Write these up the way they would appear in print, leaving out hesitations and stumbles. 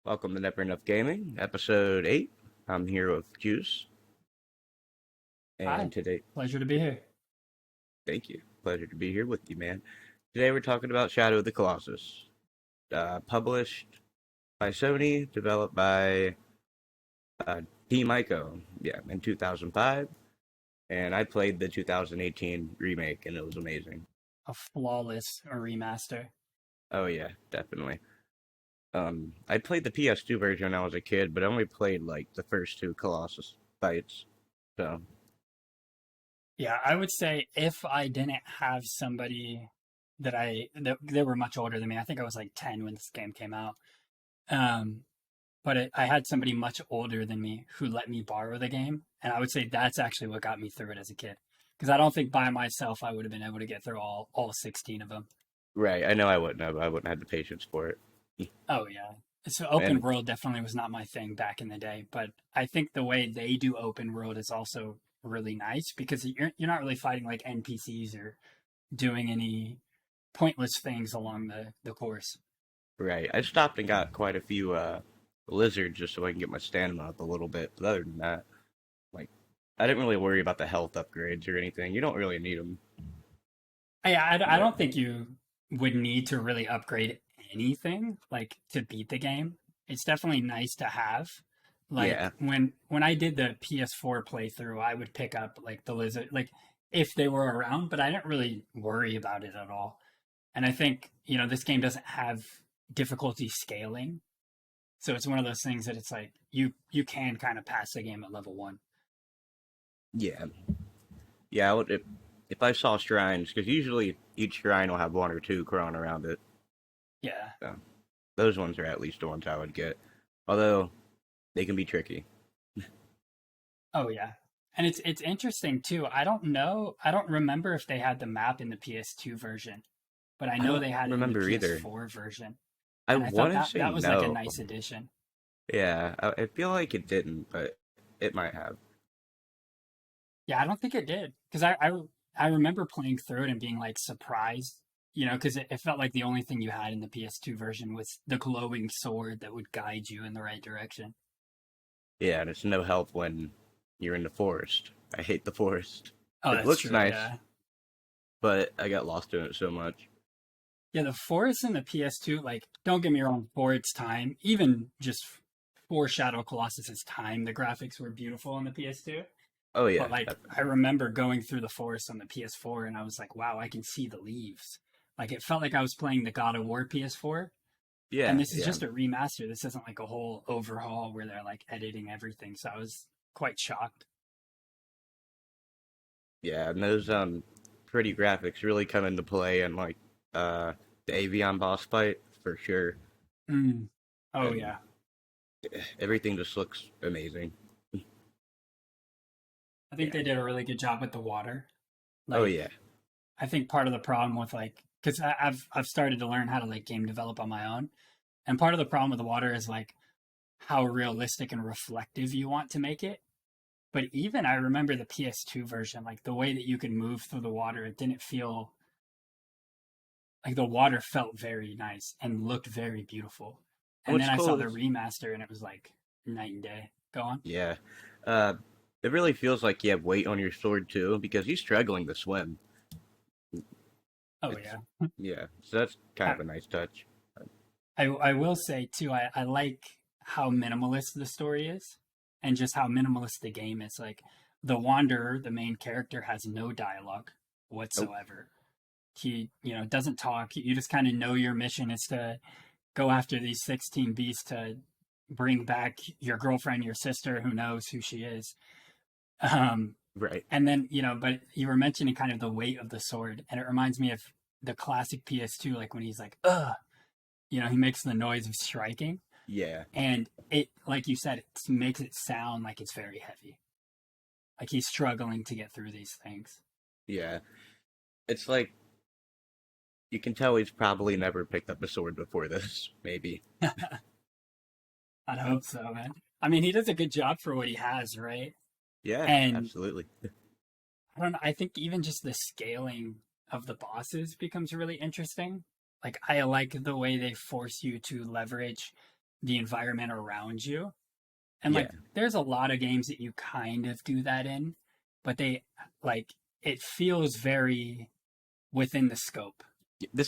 Welcome to Never Enough Gaming, episode 8. I'm here with Juice, Hi, and today, pleasure to be here. thank you. Pleasure to be here with you, man. Today we're talking about Shadow of the Colossus, published by Sony, developed by uh, Team Ico, yeah, in 2005, and I played the 2018 remake, and it was amazing. A flawless remaster. Oh yeah, definitely. I played the PS2 version when I was a kid, but I only played like the first two Colossus fights, so Yeah, I would say if I didn't have somebody that they were much older than me. I think I was like 10 when this game came out. Um, I had somebody much older than me who let me borrow the game, and I would say that's actually what got me through it as a kid. Because I don't think by myself I would have been able to get through all 16 of them. right. I know I wouldn't have. I wouldn't have the patience for it. Oh yeah. So open And world definitely was not my thing back in the day, but I think the way they do open world is also really nice because you're not really fighting like NPCs or doing any pointless things along the course. right, I stopped and got quite a few lizards just so I can get my stamina up a little bit. But other than that, like, I didn't really worry about the health upgrades or anything. You don't really need them. I But don't think you would need to really upgrade anything like to beat the game. It's definitely nice to have. Like yeah, when I did the PS4 playthrough, I would pick up like the lizard like if they were around, but I didn't really worry about it at all. And I think, this game doesn't have difficulty scaling. So it's one of those things that it's like you can kind of pass the game at level 1. yeah, yeah. If I saw shrines, because usually each shrine will have one or two crawling around it. Yeah. So those ones are at least the ones I would get. Although they can be tricky. Oh yeah. And it's interesting too. I don't remember if they had the map in the PS2 version, but I I know don't they had it in the remember either. PS4 version. I And I thought want to that say was like a no. nice addition. Yeah, I feel like it didn't, but it might have. Yeah, I don't think it did because I remember playing through it and being like surprised, because it felt like the only thing you had in the PS2 version was the glowing sword that would guide you in the right direction. Yeah, and it's no help when you're in the forest. I hate the forest. Oh, It that's looks true. nice, Yeah. but I got lost in it so much. Yeah, the forest in the PS2, like, don't get me wrong, for its time, even just for Shadow Colossus's time, the graphics were beautiful in the PS2. Oh But yeah, like, I remember going through the forest on the PS4 and I was like, wow, I can see the leaves. Like, it felt like I was playing the God of War PS4. And yeah, this is yeah, just a remaster. This isn't like a whole overhaul where they're like editing everything. So I was quite shocked. yeah. And those pretty graphics really come into play in like the Avion boss fight for sure, Mm. Oh, and yeah. everything just looks amazing. I think Yeah. they did a really good job with the water. Oh Like, yeah. I think part of the problem with like, because I've started to learn how to like game develop on my own, and part of the problem with the water is like how realistic and reflective you want to make it. But even I remember the PS2 version, like the way that you could move through the water, it didn't feel like the water felt very nice and looked very beautiful. And What's then I saw cool the is remaster and it was like night and day. Go on. yeah, uh, it really feels like you have weight on your sword too because he's struggling to swim. Oh It's yeah. yeah, so that's kind I, of a nice touch. I will say too, I like how minimalist the story is and just how minimalist the game is. Like the Wanderer, the main character, has no dialogue Nope. whatsoever. He, doesn't talk. You just kind of know your mission is to go after these 16 beasts to bring back your girlfriend, your sister, who knows who she is. Um, Right. and then, but you were mentioning kind of the weight of the sword, and it reminds me of the classic PS2, like when he's like, ugh, he makes the noise of striking. Yeah. And it, like you said, it makes it sound like it's very heavy. Like he's struggling to get through these things. Yeah. It's like you can tell he's probably never picked up a sword before this, maybe. I'd hope so, man. I mean, he does a good job for what he has, right? Yeah, And absolutely. I don't know. I think even just the scaling of the bosses becomes really interesting. Like I like the way they force you to leverage. the environment around you. And Yeah. like there's a lot of games that you kind of do that in, but they like it feels very within the scope,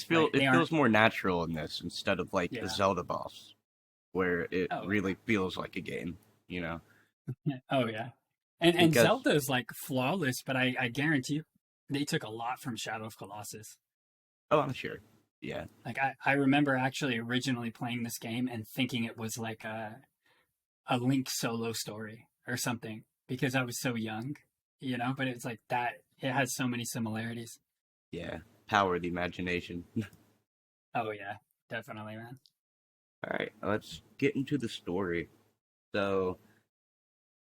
right? They It aren't feels more natural in this instead of like a yeah. Zelda boss where it Oh really feels like a game, you know? yeah. Oh yeah. And Because Zelda is like flawless, but I guarantee you they took a lot from Shadow of Colossus. oh, I'm sure. Yeah. Like I remember actually originally playing this game and thinking it was like a Link solo story or something because I was so young, but it's like that it has so many similarities. Yeah. Power of the imagination. Oh yeah, definitely, man. All right, let's get into the story. So,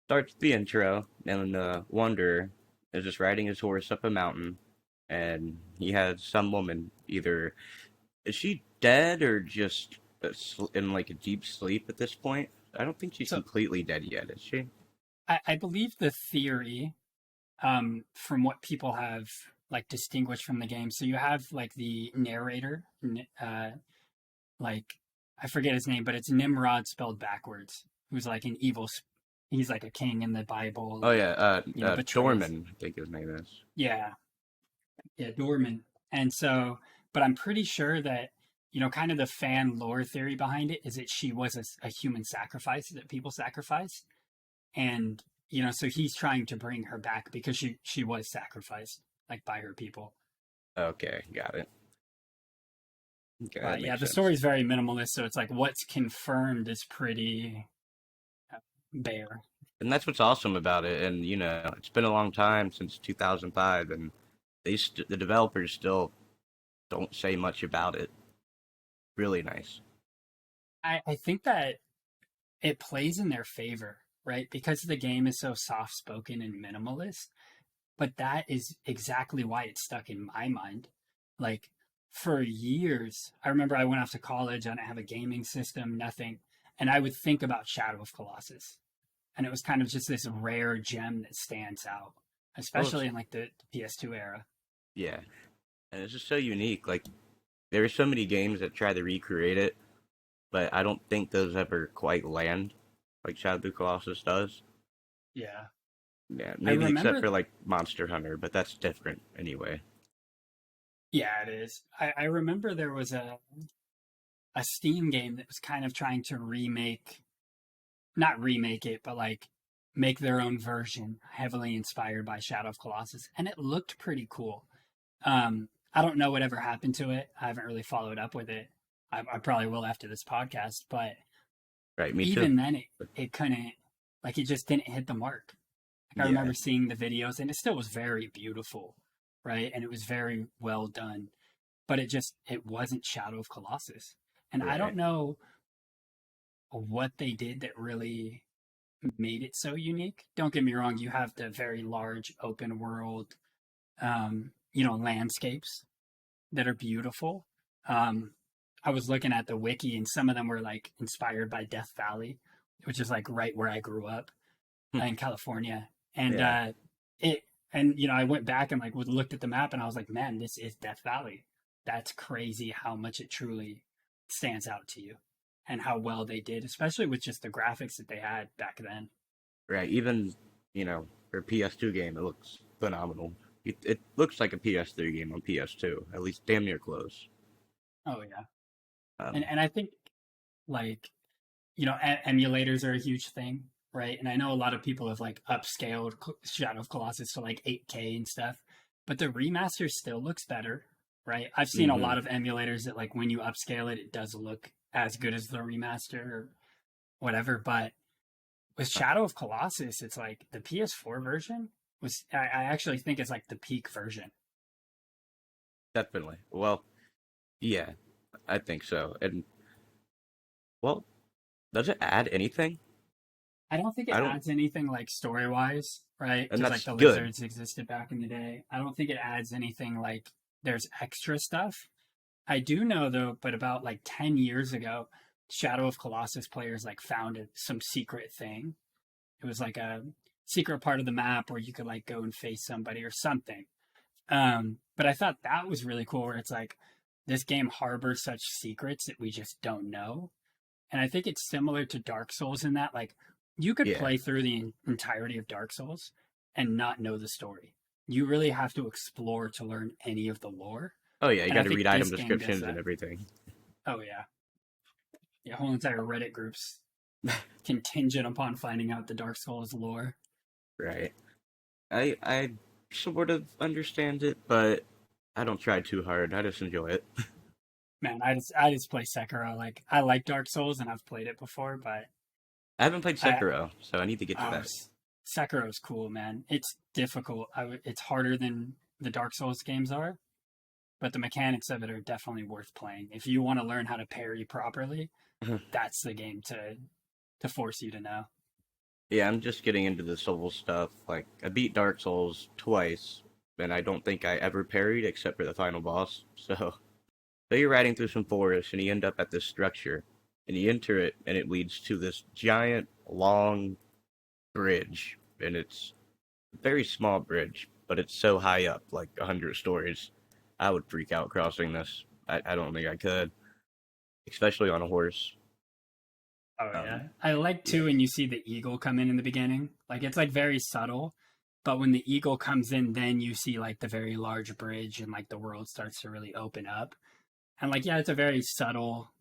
starts the intro, and the Wanderer is just riding his horse up a mountain, and he has some woman. Either is she dead or just in like a deep sleep at this point? I don't think she's So completely dead yet, is she? I believe the theory, from what people have like distinguished from the game. So you have like the narrator, like I forget his name, but it's Nimrod spelled backwards, who's like an evil. He's like a king in the Bible, Oh and yeah, betrays. Dorman, I think his name is. Yeah, yeah, Dorman. And so, but I'm pretty sure that kind of the fan lore theory behind it is that she was a human sacrifice that people sacrifice, and so he's trying to bring her back because she was sacrificed like by her people. Okay, got it. Okay, that But yeah, makes the sense. story is very minimalist, so it's like what's confirmed is pretty bare. And that's what's awesome about it. And it's been a long time since 2005, and the developers still don't say much about it. Really nice. I think that it plays in their favor, right? Because the game is so soft spoken and minimalist. But that is exactly why it stuck in my mind. Like for years, I remember I went off to college. I didn't have a gaming system, nothing. And I would think about Shadow of Colossus. And it was kind of just this rare gem that stands out, Well, especially in like the PS2 era. yeah, and it's just so unique. Like there are so many games that try to recreate it, but I don't think those ever quite land like Shadow of the Colossus does. Yeah. Yeah, I maybe except remember, for like Monster Hunter, but that's different anyway. yeah, it is. I remember there was a Steam game that was kind of trying to not remake it, but like make their own version, heavily inspired by Shadow of Colossus, and it looked pretty cool. I don't know whatever happened to it. I haven't really followed up with it. I probably will after this podcast, but Right, me too. even then, it couldn't, like, it just didn't hit the mark. Like, I Yeah, remember seeing the videos, and it still was very beautiful, right? And it was very well done, but it wasn't Shadow of Colossus. And I don't right. know what they did that really made it so unique. Don't get me wrong, you have the very large open world, landscapes that are beautiful. Um, I was looking at the wiki, and some of them were like inspired by Death Valley, which is like right where I grew up in California. And Yeah, it, and I went back and like looked at the map, and I was like, man, this is Death Valley. That's crazy how much it truly stands out to you, and how well they did, especially with just the graphics that they had back then. right. Even for a PS2 game, it looks phenomenal. It looks like a PS3 game on PS2, at least damn near close. Oh yeah, and Um, and I think like emulators are a huge thing, right? And I know a lot of people have like upscaled Shadow of Colossus to like 8K and stuff, but the remaster still looks better, right? I've seen a hmm lot of emulators that like when you upscale it, it does look as good as the remaster or whatever. But with Shadow of Colossus, it's like the PS4 version I actually think it's like the peak version. Definitely. Well, yeah, I think so. And well, does it add anything? I don't think it I don't, adds anything like story wise, right? and Because like that's the good. lizards existed back in the day. I don't think it adds anything like there's extra stuff. I do know though, but about like 10 years ago, Shadow of Colossus players like found some secret thing. It was like a secret part of the map where you could like go and face somebody or something. But I thought that was really cool where it's like this game harbors such secrets that we just don't know. And I think it's similar to Dark Souls in that, like, you could Yeah. play through the entirety of Dark Souls and not know the story. You really have to explore to learn any of the lore. Oh yeah, you And I got to read think item this game does descriptions and that. everything. Oh, yeah. Yeah, whole entire Reddit groups contingent upon finding out the Dark Souls lore. Right. I sort of understand it, but I don't try too hard. I just enjoy it. Man, I just play Sekiro. Like, I like Dark Souls and I've played it before, but I haven't played I Sekiro, so I need to get to that. Sekiro's cool, man. It's difficult. It's harder than the Dark Souls games are, but the mechanics of it are definitely worth playing. If you want to learn how to parry properly, that's the game to force you to know. Yeah, I'm just getting into the Souls stuff. Like, I beat Dark Souls twice, and I don't think I ever parried except for the final boss. So you're riding through some forest, and you end up at this structure, and you enter it, and it leads to this giant, long bridge, and it's a very small bridge, but it's so high up, like 100 stories. I would freak out crossing this. I don't think I could, especially on a horse. Oh Um, yeah, I like yeah, too when you see the eagle come in the beginning. Like it's like very subtle, but when the eagle comes in, then you see like the very large bridge and like the world starts to really open up. And like yeah, it's a very subtle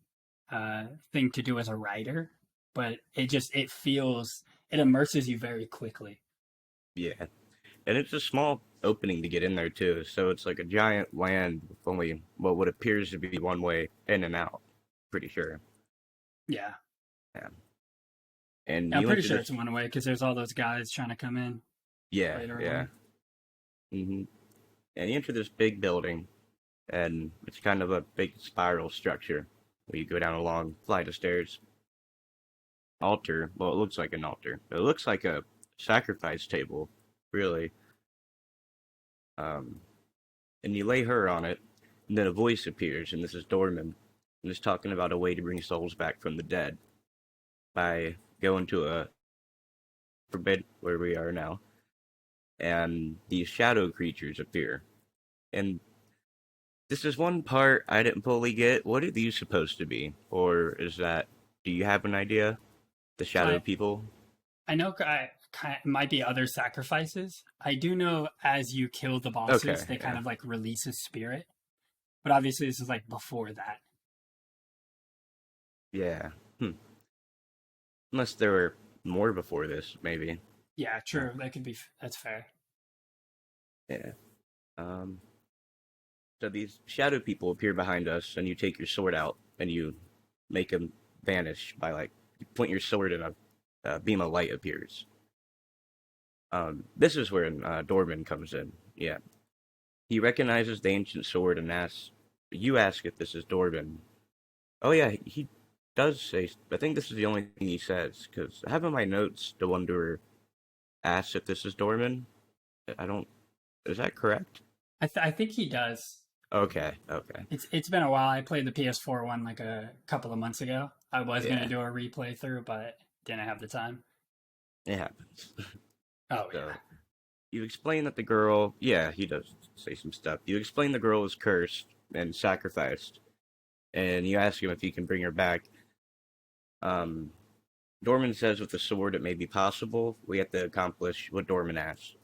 thing to do as a writer, but it immerses you very quickly. yeah. And it's a small opening to get in there too, so it's like a giant land with only what appears to be one way in and out. Pretty sure. Yeah, Yeah. And yeah, I'm you pretty enter sure this. it's one way because there's all those guys trying to come in Yeah, later yeah. on. And you enter this big building, and it's kind of a big spiral structure where you go down a long flight of stairs. Altar. Well, it looks like an altar. It looks like a sacrifice table, really. Um, and you lay her on it, and then a voice appears, and this is Dorman, and it's talking about a way to bring souls back from the dead by going to a forbid where we are now, and these shadow creatures appear. And this is one part I didn't fully get. What are these supposed to be? Or is that, do you have an idea? The So shadow people? I know it might be other sacrifices. I do know as you kill the Okay, bosses, they kind yeah. of like release a spirit. But obviously, this is like before that. Yeah. Unless there were more before this, maybe. Yeah, Uh, true. That's fair. yeah. Um, so these shadow people appear behind us, and you take your sword out, and you make them vanish by, like, you point your sword and a beam of light appears. This is where Dorman comes in. Yeah. He recognizes the ancient sword and asks, you ask if this is Dorman. Oh yeah, he does say, I think this is the only thing he says, because I have in my notes the Wanderer asks if this is Dorman. I don't, is that correct? I think he does. Okay, okay. It's been a while. I played the PS4 one like a couple of months ago. I was gonna Yeah, do a replay through, but didn't have the time. it happens. Oh So, yeah. you explain that the girl, yeah, he does say some stuff. You explain the girl is cursed and sacrificed, and you ask him if you can bring her back. Um, Dorman says with the sword it may be possible. We have to accomplish what Dorman asks.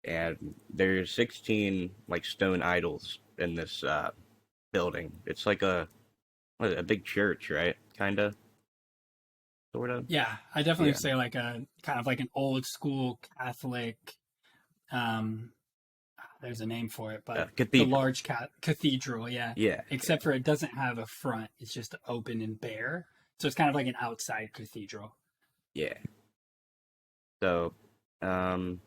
And there's 16 like stone idols in this building. It's like a big church, right? Kinda, sort of. Yeah, I definitely Yeah. would say like a kind of like an old school Catholic. Um, there's a name for it, but the Cathedral. large cathedral, yeah. Yeah, yeah, Except for it doesn't have a front; it's just open and bare. So it's kind of like an outside cathedral. yeah. So, um,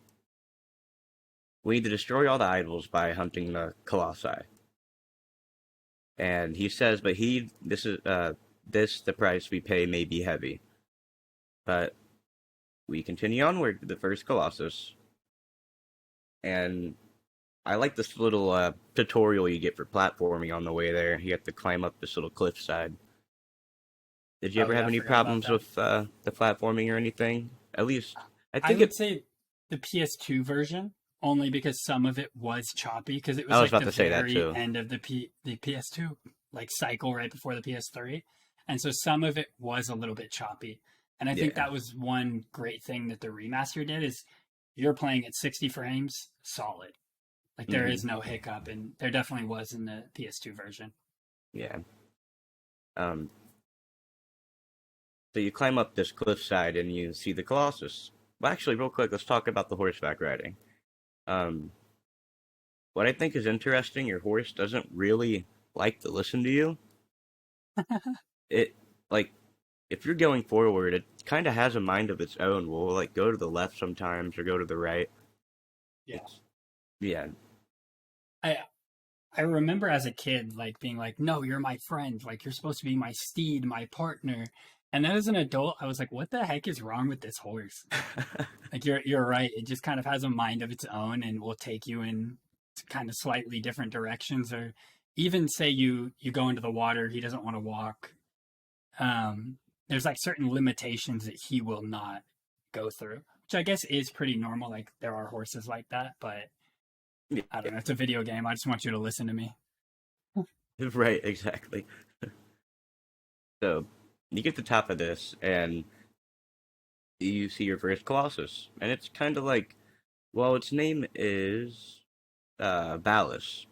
we need to destroy all the idols by hunting the Colossi. And he says, but this the price we pay may be heavy. But we continue onward to the first Colossus, and I like this little tutorial you get for platforming on the way there. You have to climb up this little cliffside. Did you Oh ever yeah, have I any forgot about problems that. with the platforming or anything? At least, I I think would it. say the PS2 version only because some of it was choppy because it I was was like about the to say that very too. end of the PS2 like cycle right before the PS3, And so some of it was a little bit choppy. And I think Yeah. that was one great thing that the remaster did is you're playing at 60 frames solid. Like there Hmm. is no hiccup, and there definitely was in the PS2 version. Yeah. Um, so you climb up this cliffside and you see the Colossus. Well, actually, real quick, let's talk about the horseback riding. Um, what I think is interesting, your horse doesn't really like to listen to you. It, like, if you're going forward, it kind of has a mind of its own. Will like go to the left sometimes or go to the right. Yeah. It's yeah, I I remember as a kid like being like, "No, you're my friend. Like you're supposed to be my steed, my partner." And then as an adult, I was like, "What the heck is wrong with this horse?" Like you're right. It just kind of has a mind of its own and will take you in kind of slightly different directions. Or even say you go into the water, he doesn't want to walk. Um, there's like certain limitations that he will not go through, which I guess is pretty normal. Like there are horses like that, but yeah, I don't know. It's a video game. I just want you to listen to me. right, exactly. So you get to the top of this and you see your first Colossus, and it's kind of like, well, its name is Ballast,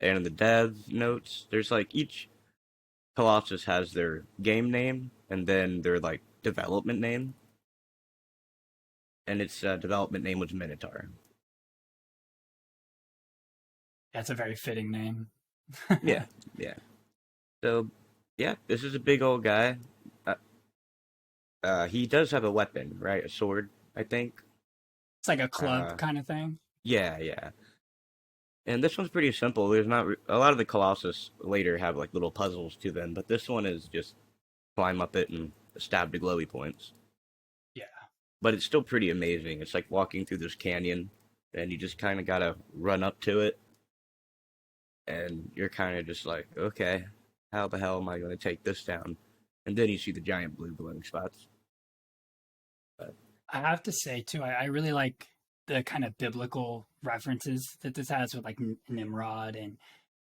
and in the dev notes, there's like each Colossus has their game name and then their like development name, and its development name was Minotaur. That's a very fitting name. Yeah, yeah. So, yeah, this is a big old guy. Uh, he does have a weapon, right? A sword, I think. It's like a club Uh, kind of thing. yeah, yeah. And this one's pretty simple. There's not a lot of the Colossus later have like little puzzles to them, but this one is just climb up it and stab the glowy points. Yeah. But it's still pretty amazing. It's like walking through this canyon, and you just kind of gotta run up to it, and you're kind of just like, okay, how the hell am I going to take this down? And then you see the giant blue glowing spots. But I have to say too, I really like the kind of biblical references that this has with like Nimrod and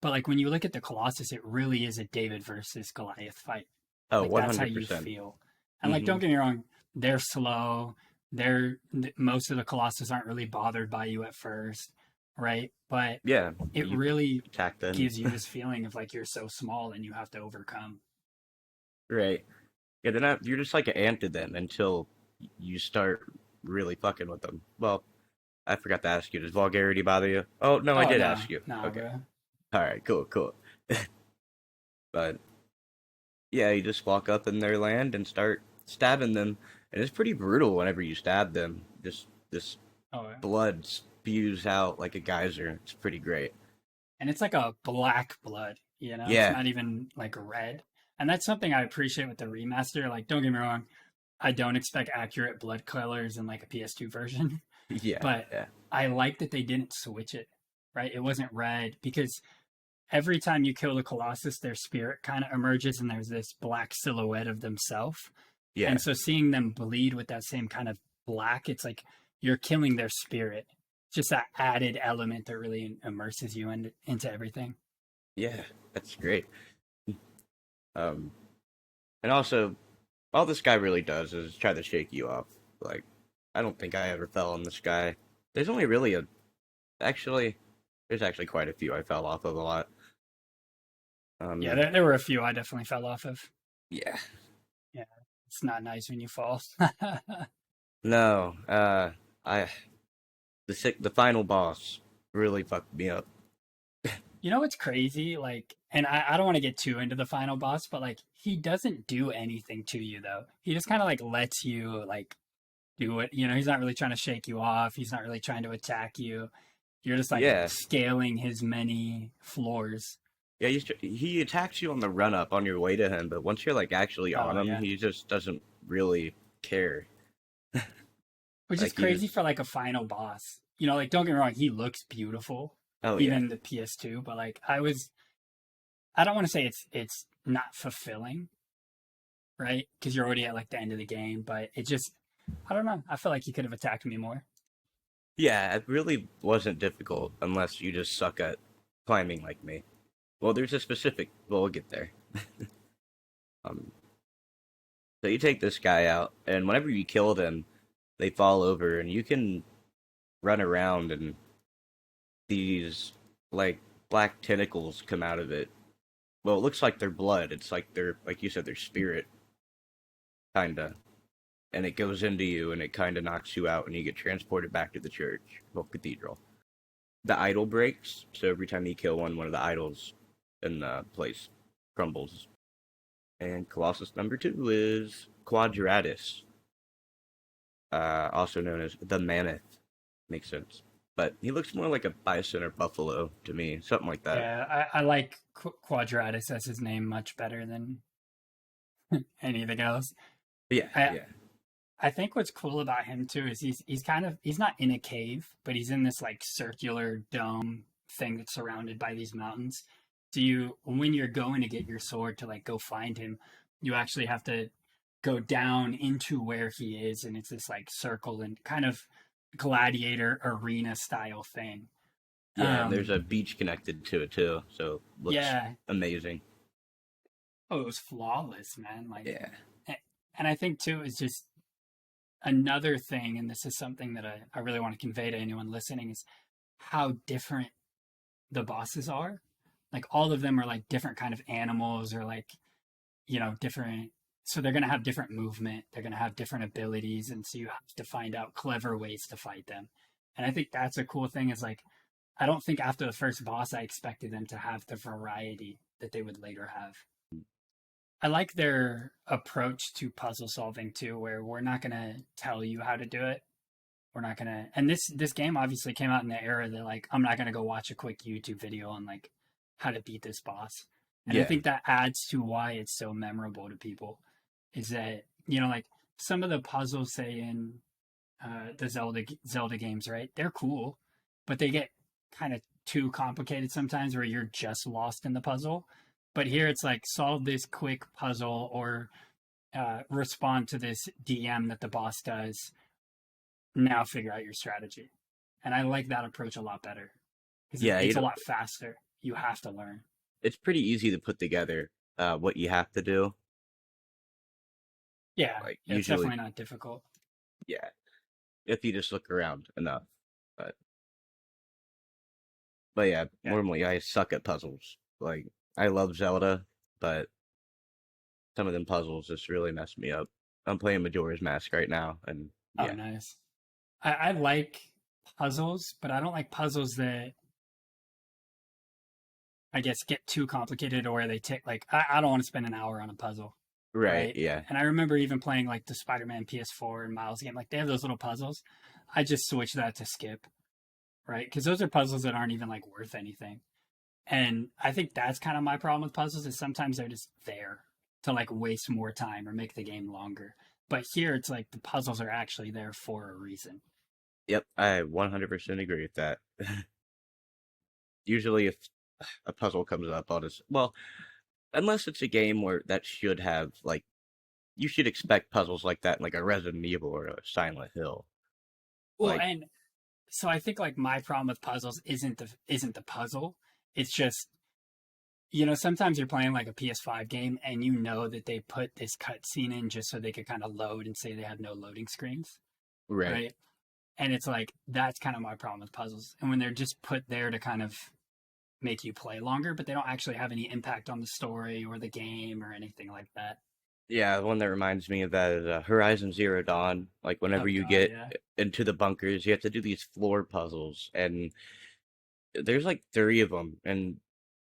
but like when you look at the Colossus, it really is a David versus Goliath fight. oh, Like that's how you 100%. feel. And like Hmm. don't get me wrong, they're slow. Most of the Colossus aren't really bothered by you at first, right? But Yeah, it you really attack them. gives you this feeling of like you're so small and you have to overcome. Right. Yeah, they're not. You're just like an ant to them until you start really fucking with them. Well, I forgot to ask you. Does vulgarity bother you? Oh no, I Oh did no, ask you. no, Okay. bro. All right. Cool. Cool. But yeah, you just walk up in their land and start stabbing them, and it's pretty brutal whenever you stab them. Just this Oh yeah. blood spews out like a geyser. It's pretty great. And it's like a black blood, you know? It's Yeah. not even like red. And that's something I appreciate with the remaster. Like, don't get me wrong, I don't expect accurate blood colors in like a PS2 version, Yeah. but Yeah. I like that they didn't switch it, right? It wasn't red because every time you kill the Colossus, their spirit kind of emerges and there's this black silhouette of themselves. Yeah. And so seeing them bleed with that same kind of black, it's like you're killing their spirit. Just that added element that really immerses you into everything. Yeah. That's great. Um, and also, all this guy really does is try to shake you off. Like, I don't think I ever fell on this guy. There's only really a, actually, there's actually quite a few I fell off of a lot. Yeah, Um, there were a few I definitely fell off of. yeah. Yeah, it's not nice when you fall. No, I, the final boss really fucked me up. You know what's crazy? Like, and I don't want to get too into the final boss, but like, he doesn't do anything to you though. He just kind of like lets you like do it. You know, he's not really trying to shake you off. He's not really trying to attack you. You're just like Yeah. scaling his many floors. Yeah, he attacks you on the run up on your way to him, but once you're like actually on Oh him, yeah, he just doesn't really care. which is Like he crazy just, for like a final boss. You know, like don't get me wrong, he looks beautiful, oh yeah, even the PS2. But like I don't want to say it's not fulfilling, right? Because you're already at like the end of the game, but it just I don't know. I feel like he could have attacked me more. yeah. It really wasn't difficult unless you just suck at climbing like me. Well, there's a specific. Well, we'll get there. Um, So you take this guy out, and whenever you kill them, they fall over, and you can run around, and these like black tentacles come out of it. Well, it looks like their blood. It's like their, like you said, their spirit, kinda, and it goes into you, and it kind of knocks you out, and you get transported back to the church, well, cathedral. The idol breaks, so every time you kill one, one of the idols in the place crumbles. And Colossus number 2 is Quadratus, also known as the Mammoth. Makes sense. But he looks more like a bison or buffalo to me, something like that. Yeah, I like Quadratus as his name much better than anything else. Yeah, I yeah, I think what's cool about him too is he's kind of he's not in a cave, but he's in this like circular dome thing that's surrounded by these mountains. So you when you're going to get your sword to like go find him, you actually have to go down into where he is, and it's this like circle and kind of gladiator arena style thing. yeah. And there's Um, a beach connected to it too, so it looks yeah. amazing. Oh, it was flawless, man. Like, Yeah, and I think too is just another thing, and this is something that I really want to convey to anyone listening is how different the bosses are. Like all of them are like different kind of animals or like, different. So they're going to have different movement. They're going to have different abilities. And so you have to find out clever ways to fight them. And I think that's a cool thing is like, I don't think after the first boss, I expected them to have the variety that they would later have. I like their approach to puzzle solving too, where we're not going to tell you how to do it. We're not going to, and this game obviously came out in the era that like, I'm not going to go watch a quick YouTube video on like how to beat this boss. And I yeah, think that adds to why it's so memorable to people is that, like some of the puzzles say in the Zelda games, right? They're cool, but they get kind of too complicated sometimes where you're just lost in the puzzle. But here it's like solve this quick puzzle or respond to this DM that the boss does. Now figure out your strategy. And I like that approach a lot better because yeah. it's a lot faster. You have to learn. It's pretty easy to put together what you have to do. Yeah, Like yeah, it's usually, definitely not difficult. yeah, if you just look around enough. But but yeah, Yeah. normally I suck at puzzles. Like I love Zelda, but some of them puzzles just really mess me up. I'm playing Majora's Mask right now, and Oh, yeah, nice. I like puzzles, but I don't like puzzles that I guess get too complicated or they take like I don't want to spend an hour on a puzzle, right, right? yeah, And I remember even playing like the Spider-Man PS4 and Miles game, like they have those little puzzles. I just switch that to skip, right? Because those are puzzles that aren't even like worth anything. And I think that's kind of my problem with puzzles is sometimes they're just there to like waste more time or make the game longer. But here it's like the puzzles are actually there for a reason. yep, I 100% agree with that. Usually, if a puzzle comes up, I'll just well, unless it's a game where that should have like you should expect puzzles like that, in, like a Resident Evil or a Silent Hill. Well, Like and so I think like my problem with puzzles isn't the puzzle. It's just sometimes you're playing like a PS5 game and you know that they put this cutscene in just so they could kind of load and say they have no loading screens, right, right? And it's like that's kind of my problem with puzzles. And when they're just put there to kind of make you play longer, but they don't actually have any impact on the story or the game or anything like that. yeah, the one that reminds me of that is Horizon Zero Dawn. Like whenever Oh you god, get yeah. into the bunkers, you have to do these floor puzzles, and there's like three of them, and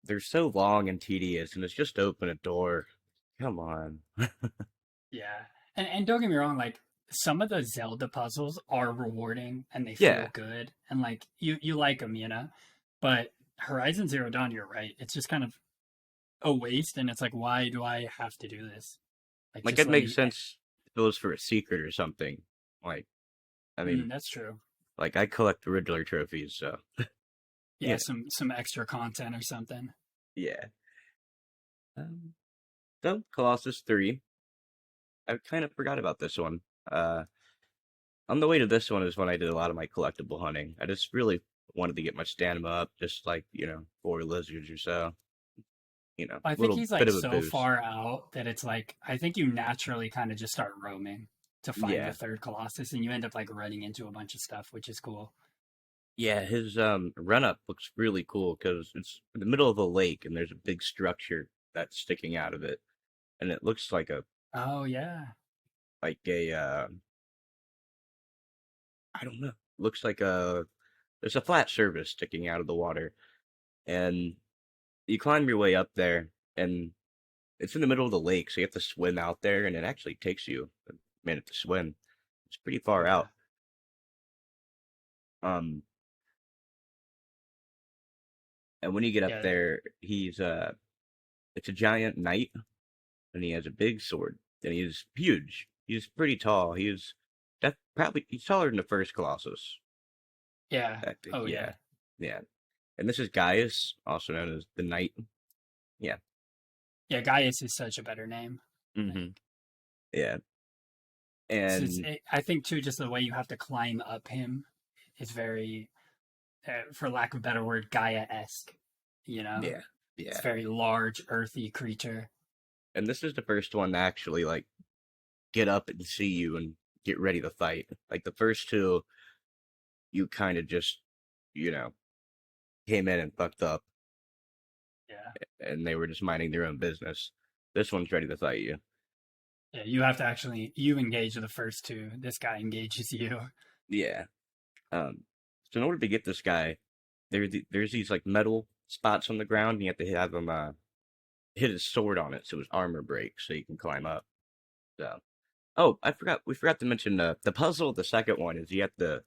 they're so long and tedious, and it's just open a door. Come on. Yeah. And don't get me wrong, like some of the Zelda puzzles are rewarding and they feel Yeah, good and like you like them. But Horizon Zero Dawn, you're right. It's just kind of a waste and it's like why do I have to do this? Like like just it let makes me sense if it was for a secret or something. Like, I mean, that's true. like I collect the Riddler trophies, so Yeah, yeah, some extra content or something. yeah. Um, so Colossus 3, I kind of forgot about this one. Uh, on the way to this one is when I did a lot of my collectible hunting. I just really wanted to get my stamina up, just like, 4 lizards or so. I think little he's bit like of a so boost. far out that it's like I think you naturally kind of just start roaming to find the Yeah, third Colossus, and you end up like running into a bunch of stuff, which is cool. yeah. His run up looks really cool because it's in the middle of a lake and there's a big structure that's sticking out of it, and it looks Oh yeah, like a I don't know, looks like a there's a flat surface sticking out of the water, and you climb your way up there, and it's in the middle of the lake, so you have to swim out there, and it actually takes you a minute to swim. It's pretty far yeah, out. Um, and when you get up yeah, there, he's it's a giant knight, and he has a big sword, and he's huge. He's pretty tall. Probably he's taller than the first Colossus. yeah. I think, Oh yeah, yeah, yeah. And this is Gaius, also known as the Knight. Yeah. yeah. Gaius is such a better name. Like, Hmm. Yeah. it's And I think too, just the way you have to climb up him is very, for lack of a better word, Gaia-esque. You know, yeah, it's yeah. very large, earthy creature. And this is the first one to actually like get up and see you and get ready to fight. Like the first two, you kind of just, you know, came in and fucked up, Yeah, and they were just minding their own business. This one's ready to fight you. yeah. You have to actually you engage the first two. This guy engages you. Yeah. Um. So in order to get this guy, there's these like metal spots on the ground, and you have to have him hit his sword on it so his armor breaks, so you can climb up. So. Oh, I forgot. We forgot to mention the puzzle. The second one is you have to.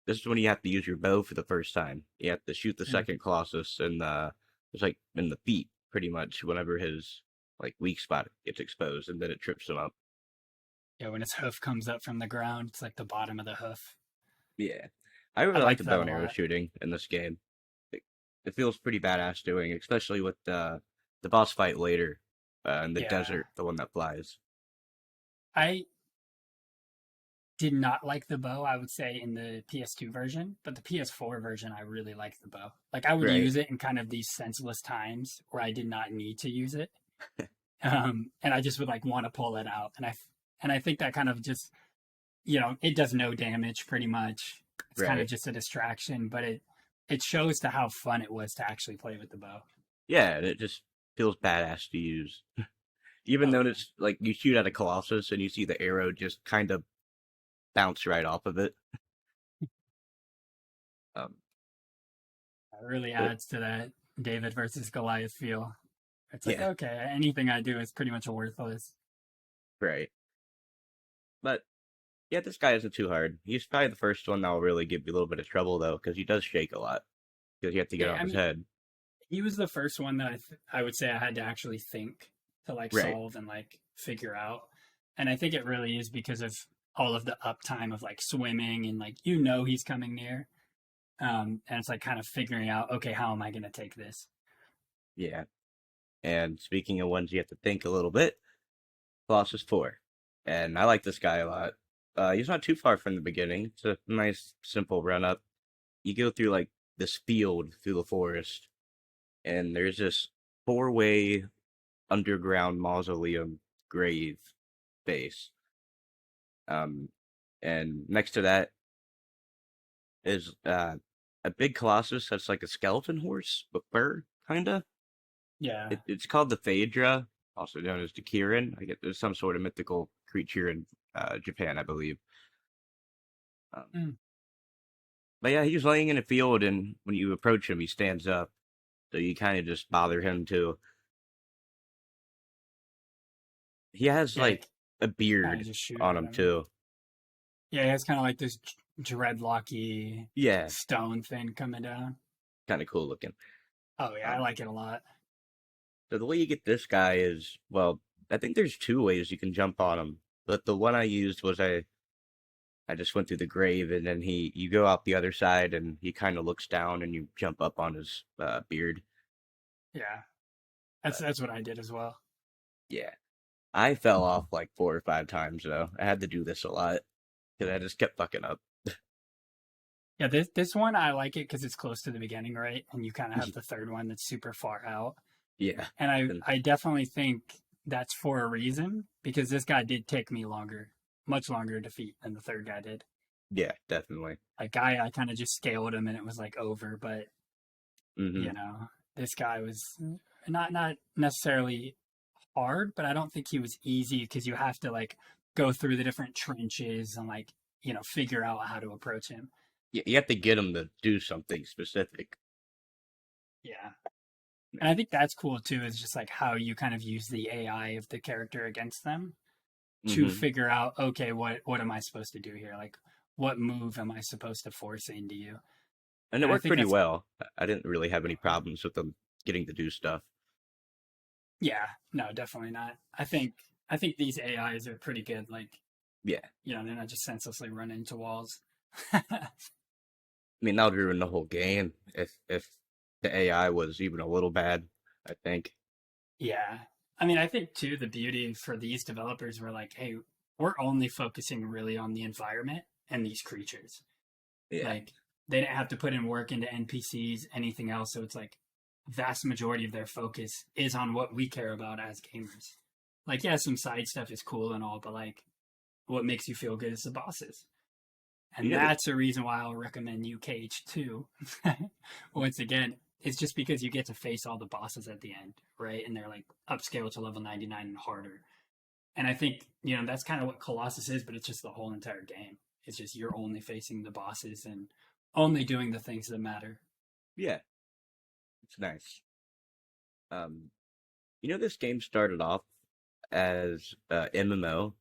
This is when you have to use your bow for the first time. You have to shoot the Mm. second Colossus and it's like in the feet, pretty much. Whenever his like weak spot gets exposed, and then it trips him up. Yeah, when his hoof comes up from the ground, it's like the bottom of the hoof. Yeah, I I really like liked the that bow a and arrow lot. shooting in this game. It, it feels pretty badass doing, it, especially with the boss fight later in the Yeah, desert, the one that flies. I did not like the bow, I would say, in the PS2 version, but the PS4 version, I really liked the bow. Like, I would Right. use it in kind of these senseless times where I did not need to use it. And I just would like want to pull it out. And I think that kind of just, it does no damage pretty much. It's kind of Right. just a distraction, but it shows to how fun it was to actually play with the bow. Yeah, and it just feels badass to use. Even Oh, though yeah. it's like you shoot at a Colossus and you see the arrow just kind of bounce right off of it. Um, It really but adds to that David versus Goliath feel. It's like, yeah, okay, anything I do is pretty much worthless. right. But yeah, this guy isn't too hard. He's probably the first one that'll really give you a little bit of trouble though, because he does shake a lot. Because you have to get Yeah, on I his mean, head. he was the first one that I would say I had to actually think to like Right. solve and like figure out. And I think it really is because of all of the uptime of like swimming and like he's coming near. And it's like kind of figuring out, okay, how am I going to take this? Yeah. And speaking of ones you have to think a little bit, Colossus 4. And I like this guy a lot. He's not too far from the beginning. It's a nice, simple run up. You go through like this field through the forest, and there's this four-way underground mausoleum grave base. Um, and next to that is a big colossus that's like a skeleton horse with fur, kinda. Yeah. It's called the Phaedra, also known as the Kirin. I get there's some sort of mythical creature in Japan, I believe. Um, Mm. but yeah, he's laying in a field, and when you approach him, he stands up. So you kind of just bother him too. He has Yeah. like a Kind of beard just shoot on at him him. too. Yeah. He has kind of like this dreadlocky Yeah, stone thing coming down. kind of cool looking. Oh, yeah. I Um, like it a lot. so the way you get this guy is, well, I think there's two ways you can jump on him. But the one I used was I just went through the grave, and then you go out the other side, and he kind of looks down, and you jump up on his beard. Yeah. But That's what I did as well. yeah, I fell off like 4 or 5 times though. I had to do this a lot because I just kept fucking up. Yeah, this one I like it because it's close to the beginning, right? And you kind of have the third one that's super far out. Yeah. And And I definitely think that's for a reason because this guy did take me longer, much longer to defeat than the third guy did. yeah, definitely. Like I kind of just scaled him and it was like over, but Hmm. you know, this guy was not necessarily hard, but I don't think he was easy because you have to like go through the different trenches and like, figure out how to approach him. You have to get them to do something specific. Yeah. And I think that's cool too, is just like how you kind of use the AI of the character against them to Hmm. figure out, okay, what am I supposed to do here? Like what move am I supposed to force into you? And it And I worked think pretty that's well. I didn't really have any problems with them getting to do stuff. yeah, no, definitely not. I think these AIs are pretty good. Like, Yeah. they're not just senselessly run into walls. I mean, that would ruin the whole game if the AI was even a little bad, I think. Yeah. I mean, I think too the beauty for these developers were like, hey, we're only focusing really on the environment and these creatures. Yeah. Like they didn't have to put in work into NPCs, anything else. So it's like vast majority of their focus is on what we care about as gamers. Like, yeah, some side stuff is cool and all, but like what makes you feel good is the bosses. You And know that that's a reason why I'll recommend UKH2. Once again, it's just because you get to face all the bosses at the end, right? And they're like upscale to level 99 and harder. And I think, that's kind of what Colossus is, but it's just the whole entire game. It's just you're only facing the bosses and only doing the things that matter. yeah, it's nice. Um, this game started off as MMO.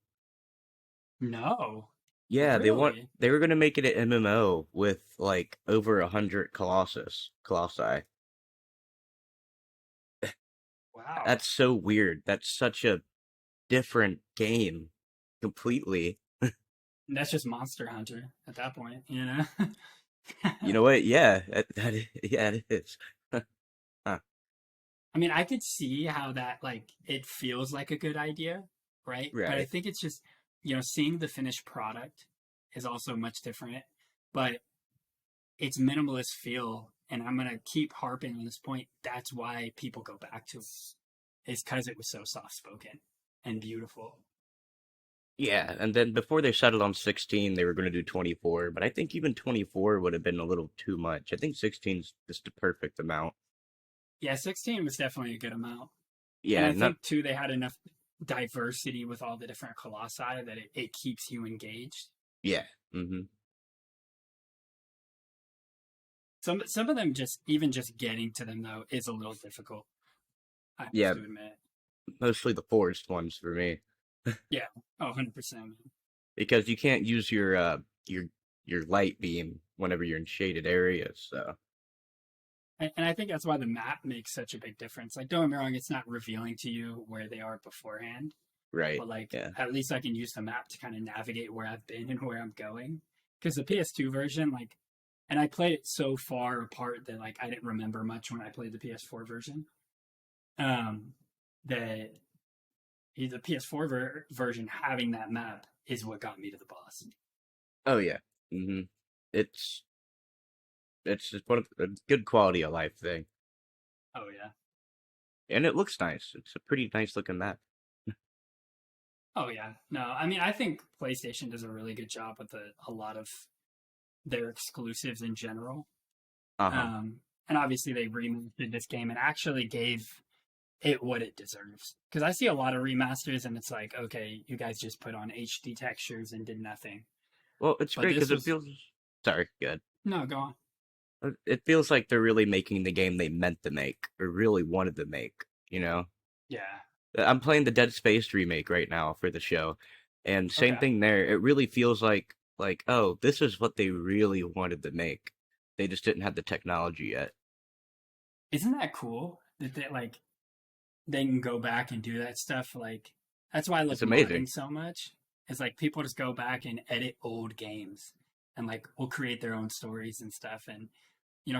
No, Yeah, really? they were gonna make it an MMO with like over 100 Colossi. Wow. That's so weird. That's such a different game completely. And that's just Monster Hunter at that point. You know what? Yeah, yeah, it is. Huh. I mean, I could see how that like it feels like a good idea, right? But I Right. think it's just, seeing the finished product is also much different. But it's minimalist feel, and I'm gonna keep harping on this point. That's why people go back to it. Is because it was so soft spoken and beautiful. Yeah, and then before they settled on 16, they were going to do 24, but I think even 24 would have been a little too much. I think 16's just the perfect amount. Yeah, 16 was definitely a good amount. And Yeah, I not think too they had enough diversity with all the different colossi that it keeps you engaged. yeah. Hmm. Some of them just even just getting to them though is a little difficult. I have Yeah, to admit. mostly the forest ones for me Yeah. Oh, 100%. because you can't use your light beam whenever you're in shaded areas, so And I think that's why the map makes such a big difference. Like, don't get me wrong, it's not revealing to you where they are beforehand, right. but like Yeah. at least I can use the map to kind of navigate where I've been and where I'm going. Because the PS2 version, like, and I played it so far apart that like I didn't remember much when I played the PS4 version. Um, that the PS4 version having that map is what got me to the boss. Oh yeah. Hmm. It's it's just one of a good quality of life thing. Oh yeah. And it looks nice. It's a pretty nice looking map. Oh yeah. No, I mean I think PlayStation does a really good job with a lot of their exclusives in general. Uh-huh. Um, and obviously they remastered this game and actually gave it what it deserves. Because I see a lot of remasters and it's like, okay, you guys just put on HD textures and did nothing. Well, it's But great this because it was feels sorry, good. no, go on. It feels like they're really making the game they meant to make or really wanted to make, you know? Yeah. I'm playing the Dead Space remake right now for the show, and same Okay. thing there. It really feels like oh, this is what they really wanted to make. They just didn't have the technology yet. Isn't that cool that they can go back and do that stuff? Like that's why I love It's amazing. modding so much. It's like people just go back and edit old games and like will create their own stories and stuff and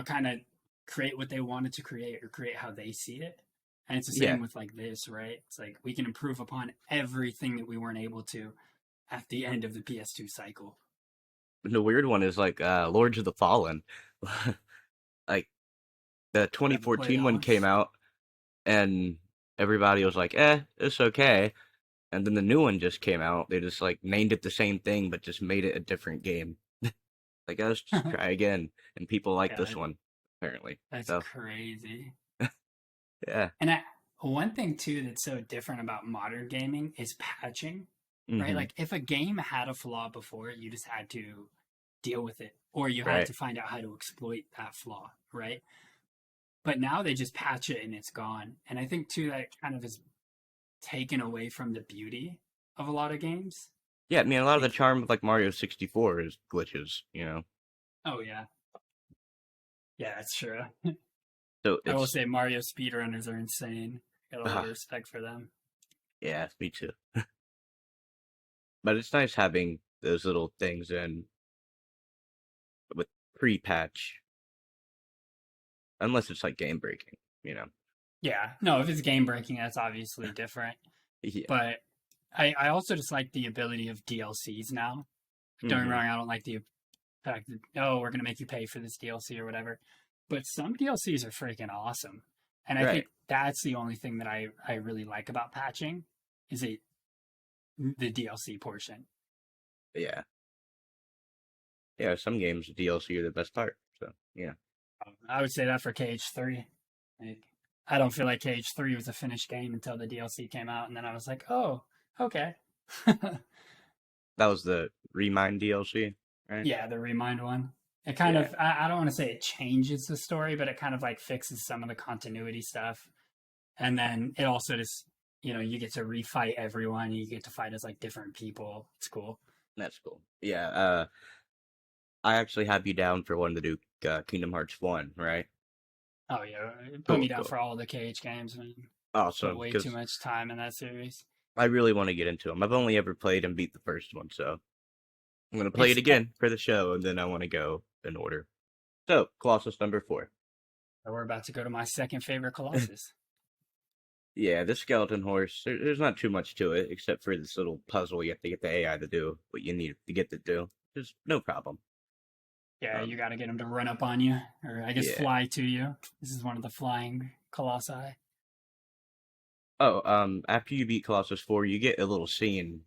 kind of create what they wanted to create or create how they see it. And it's the Yeah. same with like this, right? It's like we can improve upon everything that we weren't able to at the end of the PS2 cycle. And the weird one is like Lords of the Fallen. Like the I haven't played 2014 that one one. came out and everybody was like, it's okay. And then the new one just came out. They just like named it the same thing, but just made it a different game. Like, let's just try again. And people like Yeah, this one, apparently. that's So, crazy. yeah. And one thing too that's so different about modern gaming is patching, right? Hmm. Like if a game had a flaw before, you just had to deal with it, or you had Right. to find out how to exploit that flaw, right? But now they just patch it and it's gone. And I think too that kind of is taken away from the beauty of a lot of games. Yeah, I mean, a lot of the Like, charm of like Mario 64 is glitches. oh yeah, yeah, that's true. So I will it's, say Mario speedrunners are insane. Got a lot of uh, respect for them. yeah, me too. But it's nice having those little things in with pre-patch, unless it's like game breaking. Yeah, no, if it's game breaking, that's obviously different. Yeah. But I also just like the ability of DLCs now. Don't get me Hmm. wrong, I don't like the fact that, oh, we're going to make you pay for this DLC or whatever. But some DLCs are freaking awesome. And I think Right. that's the only thing that I really like about patching is the DLC portion. Yeah. Yeah, some games, the DLC are the best part. So, yeah. I would say that for KH3. Like, I don't feel like KH3 was a finished game until the DLC came out. And then I was like, oh, okay. That was the Remind DLC, right? Yeah, the Remind one. It kind Yeah. of, I don't want to say it changes the story, but it kind of like fixes some of the continuity stuff. And then it also just, you get to refight everyone. You get to fight as like different people. It's cool. That's cool. Yeah, I actually have you down for one to do Kingdom Hearts 1, right? Oh, yeah. Put me Cool, down cool. for all the KH games, man. Put Awesome, way too because much time in that series. I really want to get into them. I've only ever played and beat the first one, so I'm going to play it It's, again for the show, and then I want to go in order. So, Colossus number 4. we're about to go to my second favorite Colossus. Yeah, this skeleton horse, there's not too much to it, except for this little puzzle you have to get the AI to do what you need to get to do. There's no problem. Yeah, you Um, got to get him to run up on you, or I guess yeah. fly to you. This is one of the flying colossi. Oh, after you beat Colossus 4, you get a little scene.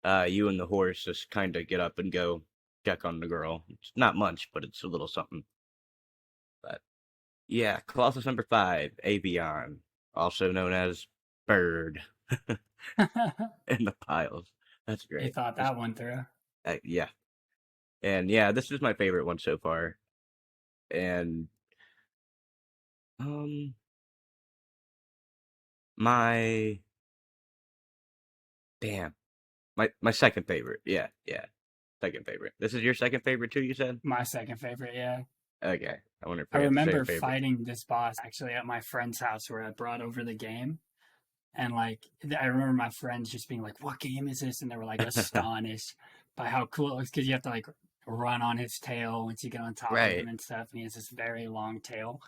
You and the horse just kind of get up and go check on the girl. It's not much, but it's a little something. But yeah, Colossus number 5, Avion, also known as Bird, in the piles. That's They great. thought that one through. Yeah, and yeah, this is my favorite one so far. And um, my damn, my second favorite. Yeah, yeah, second favorite. This is your second favorite too. You said My second favorite, yeah. okay. I wonder if I we have the same remember favorite. fighting this boss actually at my friend's house where I brought over the game. And like, I remember my friends just being like, "What game is this?" And they were like astonished by how cool it was because you have to like run on his tail once you get on top of him Right. and stuff. And he has this very long tail.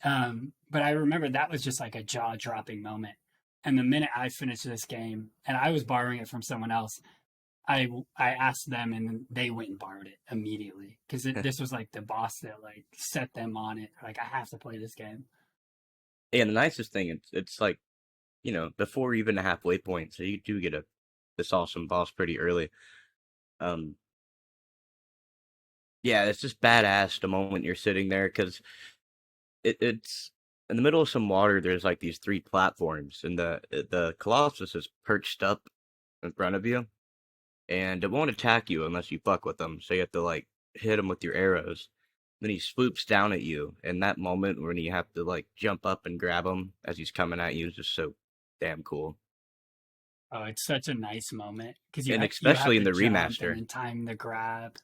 But I remember that was just like a jaw dropping moment. And the minute I finished this game, and I was borrowing it from someone else, I asked them, and they went and borrowed it immediately because this was like the boss that like set them on it. Like I have to play this game. And the nicest thing, it's like before even the halfway point, so you do get this awesome boss pretty early. Um, yeah, it's just badass the moment you're sitting there because it's in the middle of some water. There's like these three platforms, and the Colossus is perched up in front of you, and it won't attack you unless you fuck with them. So you have to like hit him with your arrows. Then he swoops down at you, and that moment when you have to like jump up and grab him as he's coming at you is just so damn cool. Oh, it's such a nice moment because And you have especially in to the jump and remaster. then time the grab.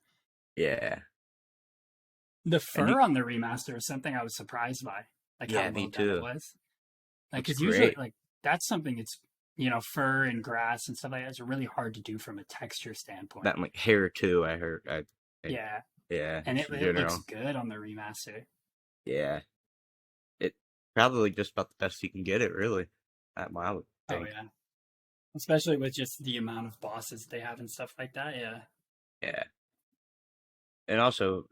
Yeah. The And you, fur on the remaster is something I was surprised by, like how yeah, me well done it too. was. Like, Looks because usually, great. like that's something it's fur and grass and stuff like that is really hard to do from a texture standpoint. That like hair too, I heard. Yeah, Yeah, and just in it looks general. good on the remaster. Yeah. It probably just about the best you can get it, really. I would Oh think. yeah, especially with just the amount of bosses they have and stuff like that. Yeah. Yeah. And also,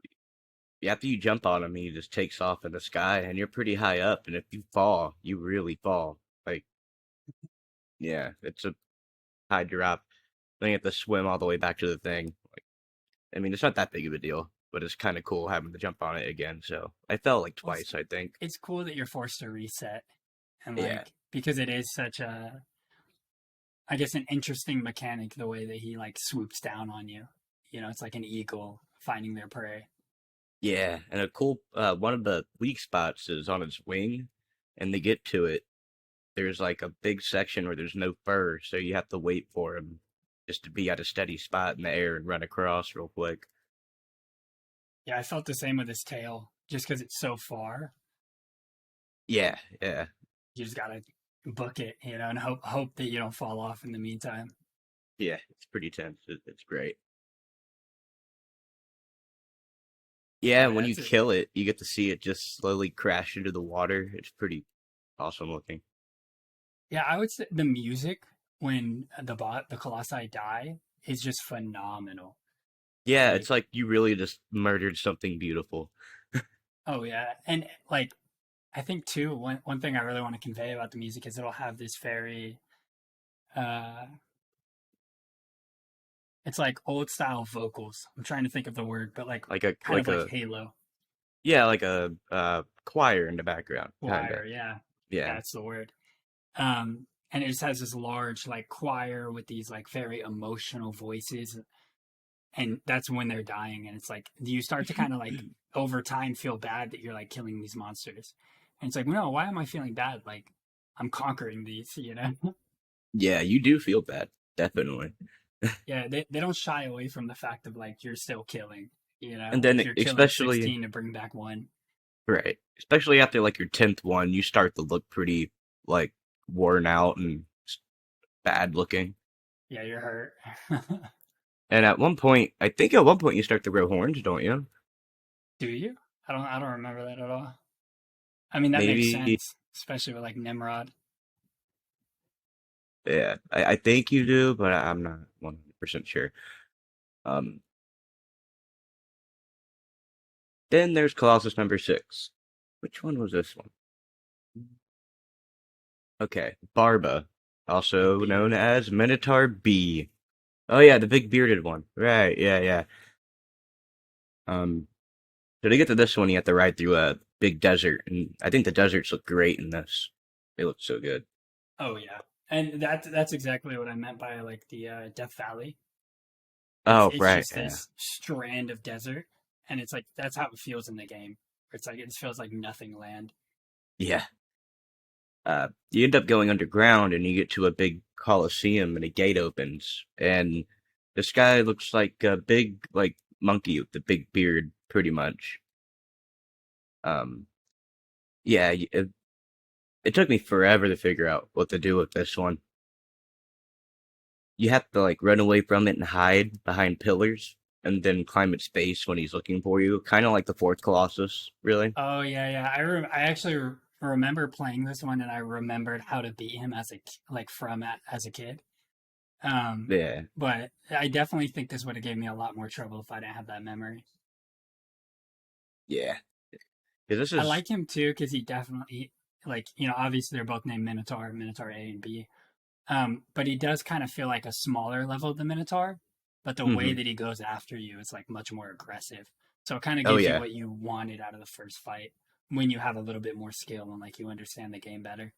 after you jump on him, he just takes off in the sky, and you're pretty high up. And if you fall, you really fall. Like, yeah, it's a high drop. Then you have to swim all the way back to the thing. I mean, it's not that big of a deal, but it's kind of cool having to jump on it again. So I fell like Well, twice, I think. it's cool that you're forced to reset and Yeah, like because it is such a I guess an interesting mechanic the way that he like swoops down on you. You know, it's like an eagle finding their prey. yeah, and a cool one of the weak spots is on its wing, and to get to it, there's like a big section where there's no fur, so you have to wait for him just to be at a steady spot in the air and run across real quick. Yeah, I felt the same with his tail. Just because it's so far, Yeah, yeah, you just gotta book it, you know, and hope that you don't fall off in the meantime. yeah. It's pretty tense. It's great. Yeah, Oh and yeah, when you that's it. kill it, you get to see it just slowly crash into the water. It's pretty awesome looking. Yeah, I would say the music when the Colossi die is just phenomenal. Yeah, it's Like, like you really just murdered something beautiful. oh yeah, and like I think too one thing I really want to convey about the music is it'll have this very uh it's like old style vocals. I'm trying to think of the word, but like Like a kind of like like a Halo yeah, like a choir in the background, kinda. choir. Yeah, Yeah. that's the word. And it just has this large like choir with these like very emotional voices, and that's when they're dying. And it's like you start to kind of like over time feel bad that you're like killing these monsters, and it's like no, why am I feeling bad? Like I'm conquering these, you know. Yeah, you do feel bad, definitely. Yeah, they don't shy away from the fact of like you're still killing, you know, And like then you're killing especially 16 to bring back one. right, especially after like your 10th one, you start to look pretty like worn out and bad looking. Yeah, you're hurt. And at one point, I think at one point you start to grow horns, don't you? Do you? I don't remember that at all. I mean, that makes Maybe, sense, especially with like Nimrod. yeah, I think you do, but I'm not 100% sure. Um, then there's Colossus number 6. Which one was this one? Okay, Barba, Big also known beard. as Minotaur B. Oh yeah, the big bearded one. Right, yeah, yeah. Um, so to get to this one, you have to ride through a big desert, and I think the deserts look great in this. They look so good. Oh yeah, and that's exactly what I meant by like the Death Valley. Oh, It's right, just yeah. this strand of desert, and it's like that's how it feels in the game. It's like it feels like nothing land. Yeah. You end up going underground and you get to a big coliseum and a gate opens and this guy looks like a big like monkey with the big beard pretty much. Um, yeah, it took me forever to figure out what to do with this one. You have to like run away from it and hide behind pillars and then climb its base when he's looking for you, kind of like the fourth Colossus, really. Oh yeah, yeah. I actually remember playing this one, and I remembered how to beat him as like as a kid. Um, Yeah, but I definitely think this would have gave me a lot more trouble if I didn't have that memory. yeah. 'Cause this I is, like him too because he definitely like you know obviously they're both named Minotaur, Minotaur A and B. But he does kind of feel like a smaller level of the Minotaur, but the way hmm. that he goes after you is like much more aggressive. So it kind of Oh gives you yeah. what you wanted out of the first fight when you have a little bit more skill and like you understand the game better.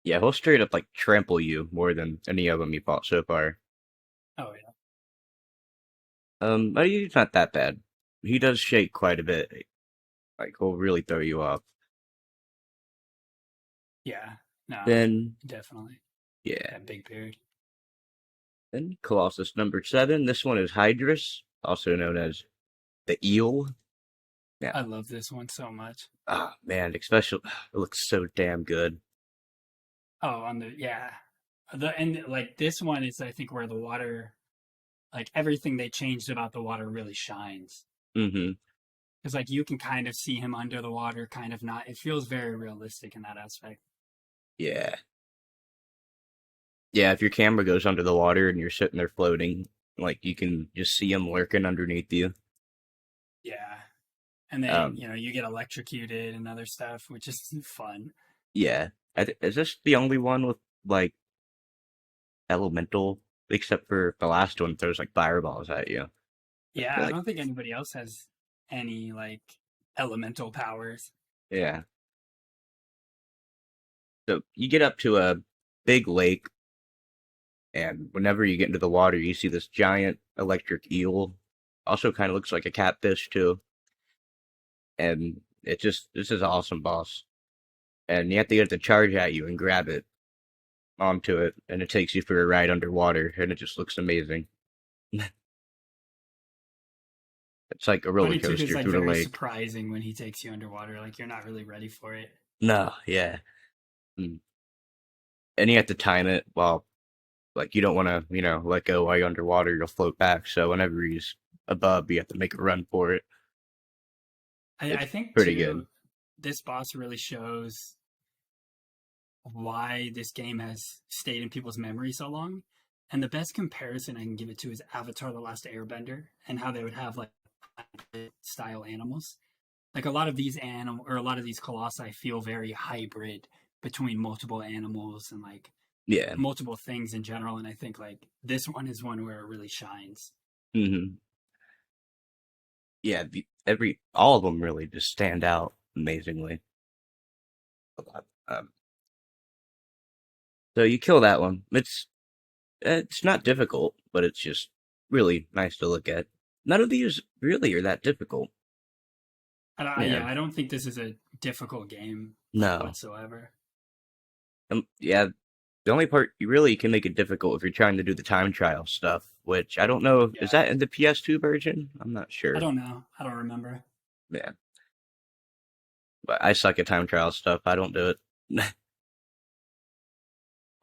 Yeah, he'll straight up like trample you more than any of them you fought so far. Oh yeah, But he's not that bad. He does shake quite a bit. Like he'll really throw you off. yeah, no, Then definitely yeah. that big beard. Then Colossus number 7. This one is Hydrus, also known as the eel. Yeah. I love this one so much. Ah man, especially it looks so damn good. Oh, on the yeah, the and like this one is I think where the water like everything they changed about the water really shines. Mm-hmm. Because like you can kind of see him under the water, kind of not. It feels very realistic in that aspect. Yeah. Yeah, if your camera goes under the water and you're sitting there floating, like you can just see him lurking underneath you. Yeah. And they, Um, you get electrocuted and other stuff, which is fun. yeah. Is this the only one with like elemental, except for the last one throws like fireballs at you? I Yeah, feel I like, don't think anybody else has any like elemental powers. yeah. So you get up to a big lake, and whenever you get into the water, you see this giant electric eel. Also, kind of looks like a catfish too. And this is awesome, boss. And you have to get it to charge at you and grab it onto it, and it takes you for a ride underwater, and it just looks amazing. It's like a roller Funny too, because coaster like through the very lake. surprising when he takes you underwater. Like you're not really ready for it. No, yeah. Mm. And you have to time it while, like, you don't want to, let go while you're underwater, you'll float back. So whenever he's above, you have to make a run for it. I It's think pretty good. too, this boss really shows why this game has stayed in people's memory so long. And the best comparison I can give it to is Avatar: The Last Airbender and how they would have like style animals. Like a lot of these a lot of these colossi feel very hybrid between multiple animals and like Yeah. multiple things in general. And I think like this one is one where it really shines. Hmm. Yeah, all of them really just stand out amazingly a lot. So you kill that one. It's not difficult, but it's just really nice to look at. None of these really are that difficult. Yeah. Yeah, I don't think this is a difficult game like No. whatsoever. Yeah, the only part you really can make it difficult if you're trying to do the time trial stuff, which I don't know, is Yeah, that in the PS2 version? I'm not I sure. don't know. I don't remember. Yeah, but I suck at time trial stuff. I don't do it.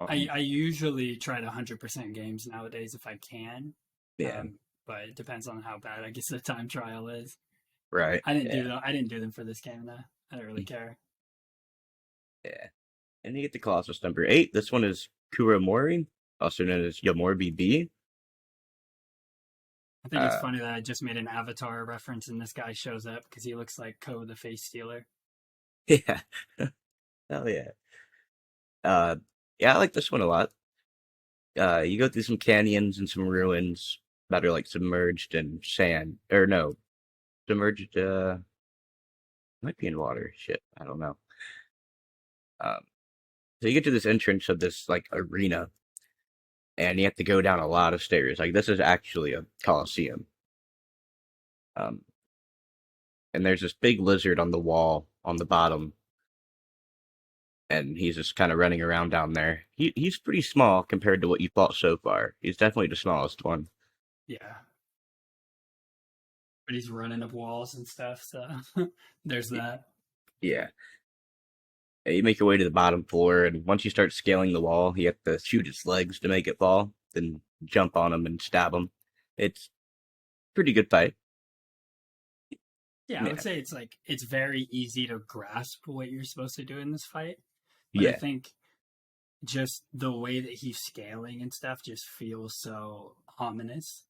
I um, I usually try to 100% games nowadays if I can, yeah, but it depends on how bad I guess the time trial is. right. I didn't do Yeah, them. I didn't do them for this game though. I don't really care. yeah. And you get the Colossus number 8. This one is Kuramori, also known as Yomorbi B. I think it's Uh, funny that I just made an Avatar reference and this guy shows up because he looks like Ko the Face Stealer. yeah, hell yeah. Uh, yeah, I like this one a lot. You go through some canyons and some ruins that are like submerged in sand, or no, submerged. Might be in water. Shit, I don't know. Um, so you get to this entrance of this like arena, and you have to go down a lot of stairs. Like this is actually a coliseum. Um, and there's this big lizard on the wall on the bottom, and he's just kind of running around down there. He's pretty small compared to what you fought so far. He's definitely the smallest one. Yeah, but he's running up walls and stuff. So there's Y- that. Yeah. You make your way to the bottom floor, and once you start scaling the wall, you have to shoot its legs to make it fall, then jump on him and stab him. It's pretty good fight. Yeah, I would Yeah. say it's like it's very easy to grasp what you're supposed to do in this fight, but I Yeah. think just the way that he's scaling and stuff just feels so ominous.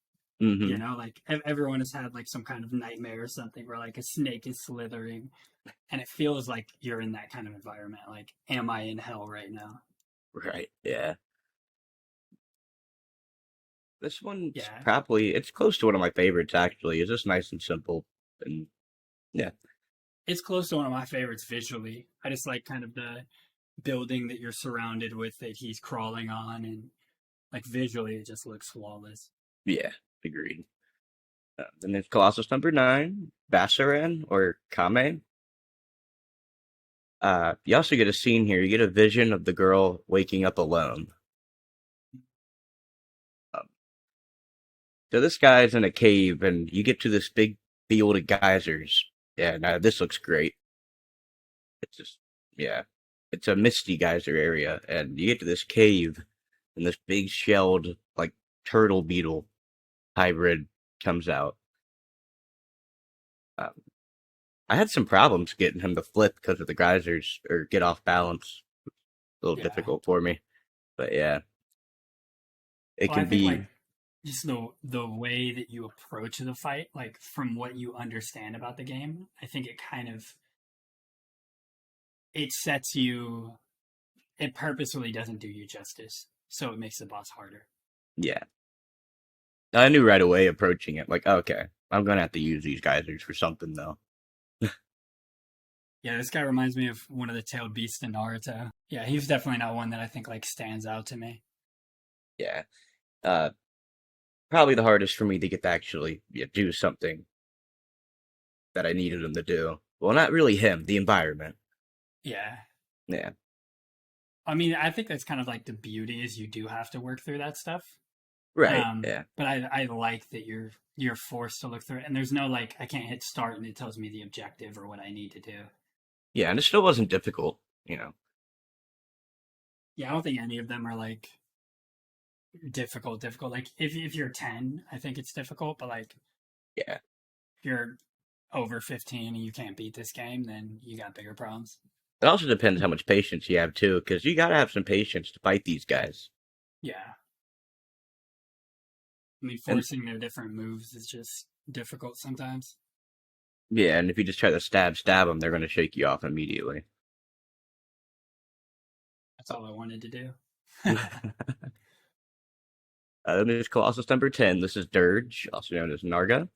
You Hmm. know, like everyone has had like some kind of nightmare or something where like a snake is slithering, and it feels like you're in that kind of environment. Like, am I in hell right now? Right. Yeah. This one's Yeah, probably it's close to one of my favorites actually. It's just nice and simple. And yeah. it's close to one of my favorites visually. I just like kind of the building that you're surrounded with that he's crawling on, and like visually, it just looks flawless. Yeah. Agreed. Then there's Colossus number 9, Bassaran or Kame. You also get a scene here. You get a vision of the girl waking up alone. Um, so this guy's in a cave, and you get to this big field of geysers. Yeah, now this looks great. It's just, yeah, it's a misty geyser area, and you get to this cave, and this big shelled like turtle beetle hybrid comes out. Um, I had some problems getting him to flip because of the geysers or get off balance. A little Yeah. difficult for me, but yeah, it Well, I can think like be. just the way that you approach the fight, like from what you understand about the game, I think it kind of it sets you it purposefully doesn't do you justice. So it makes the boss harder. Yeah. I knew right away approaching it, like, okay, I'm gonna have to use these geysers for something though. Yeah, this guy reminds me of one of the tailed beasts in Naruto. Yeah, he's definitely not one that I think like stands out to me. Yeah. Uh, Probably the hardest for me to get to actually do something that I needed him to do. Well, not really him, the environment. Yeah. Yeah. I mean, I think that's kind of like the beauty is you do have to work through that stuff. Right. Yeah. But I like that you're forced to look through it, and there's no like I can't hit start and it tells me the objective or what I need to do. Yeah, and it still wasn't difficult, you know. Yeah, I don't think any of them are like difficult. Like if you're 10, I think it's difficult, but like Yeah. if you're over 15 and you can't beat this game, then you got bigger problems. It also depends how much patience you have too, because you gotta have some patience to fight these guys. Yeah. I mean, And forcing their different moves is just difficult sometimes. yeah, and if you just try to stab them, they're gonna shake you off immediately. That's all I wanted to do. Then there's Colossus number 10. This is Dirge, also known as Narga.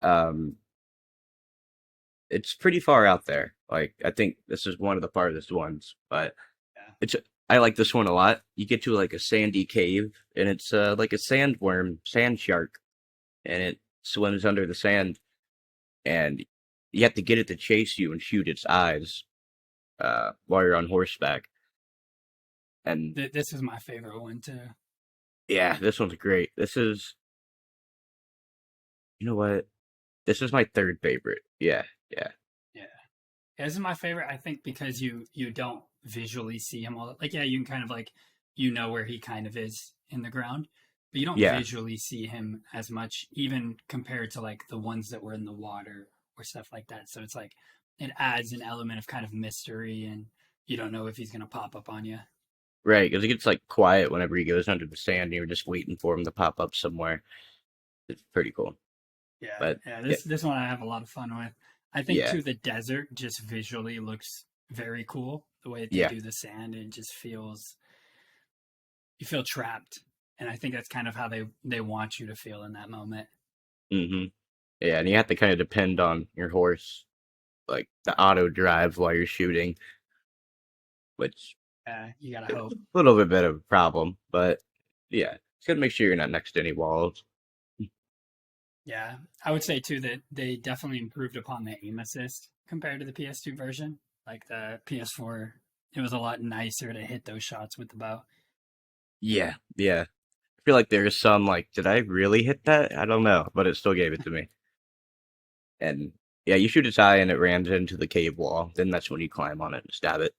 Um, it's pretty far out there. Like, I think this is one of the farthest ones, but Yeah. it's I like this one a lot. You get to like a sandy cave, and it's like a sandworm, sand shark, and it swims under the sand, and you have to get it to chase you and shoot its eyes while you're on horseback. And This is my favorite one too. yeah, this one's great. This is, you know what? This is my third favorite. Yeah, yeah, Yeah. This is my favorite, I think, because you don't visually see him all like yeah, you can kind of like you know where he kind of is in the ground, but you don't yeah. visually see him as much, even compared to like the ones that were in the water or stuff like that. So it's like it adds an element of kind of mystery, and you don't know if he's gonna pop up on you. Right, because it gets like quiet whenever he goes under the sand, and you're just waiting for him to pop up somewhere. It's pretty cool. Yeah, But yeah. yeah, This one I have a lot of fun with. I think yeah, too the desert just visually looks very cool. The way that they yeah. do the sand, it just feels you feel trapped, and I think that's kind of how they want you to feel in that moment. hmm Yeah, and you have to kind of depend on your horse, like the auto drive while you're shooting, which You gotta is hope. a little bit of a problem. But yeah, it's gotta make sure you're not next to any walls. Yeah, I would say too that they definitely improved upon the aim assist compared to the PS2 version. Like the PS4, it was a lot nicer to hit those shots with the bow. Yeah, yeah. I feel like there's some like, did I really hit that? I don't know, but it still gave it to me. And yeah, you shoot its eye and it rams into the cave wall. Then that's when you climb on it and stab it.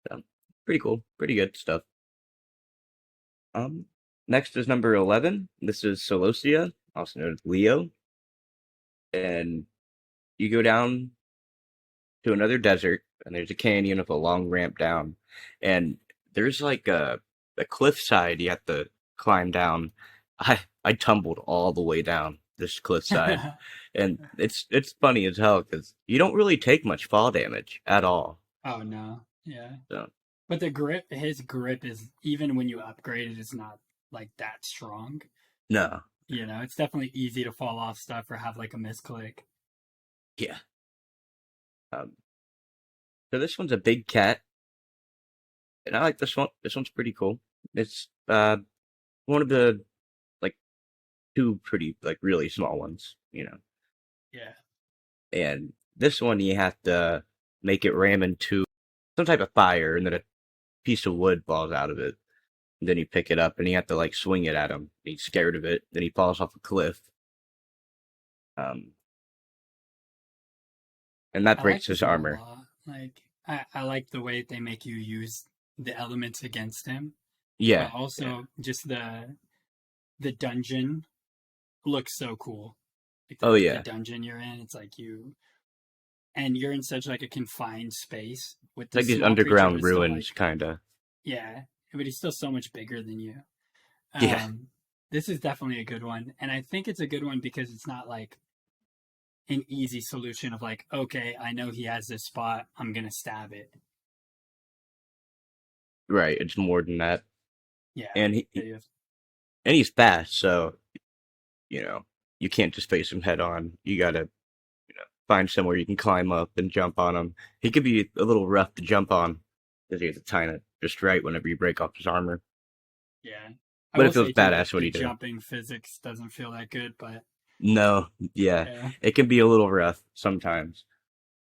So, pretty cool, pretty good stuff. Um, Next is number 11. This is Celosia, also known as Leo, and you go down to another desert, and there's a canyon with a long ramp down, and there's like a cliffside you have to climb down. I tumbled all the way down this cliffside, and it's funny as hell because you don't really take much fall damage at all. Oh no, yeah. So But the grip, his grip is even when you upgrade it, it's not like that strong. no, You know, it's definitely easy to fall off stuff or have like a misclick. yeah. Um, so this one's a big cat, and I like this one. This one's pretty cool. It's one of the like two pretty like really small ones, you know. Yeah. And this one you have to make it ram into some type of fire, and then a piece of wood falls out of it. And then you pick it up, and you have to like swing it at him. He's scared of it. Then he falls off a cliff, um, and that I like breaks his this one a armor. lot. Like I like the way they make you use the elements against him, Yeah, but yeah. also just the dungeon looks so cool. Like Oh the yeah. dungeon you're in, it's like you and you're in such like a confined space with It's this like these small creature, but underground it's still ruins, like kind of. yeah, but he's still so much bigger than you. Yeah, Um, this is definitely a good one, and I think it's a good one because it's not like an easy solution of like, okay, I know he has this spot, I'm gonna stab it. Right, it's more than that, Yeah, and yeah, you have, and he's fast, so you know you can't just face him head on. You gotta find somewhere you can climb up and jump on him. He could be a little rough to jump on because you have to time it just right whenever you break off his armor. yeah. I But will it feels say too, badass when the you do. jumping physics doesn't feel that good, but No, yeah, yeah, it can be a little rough sometimes.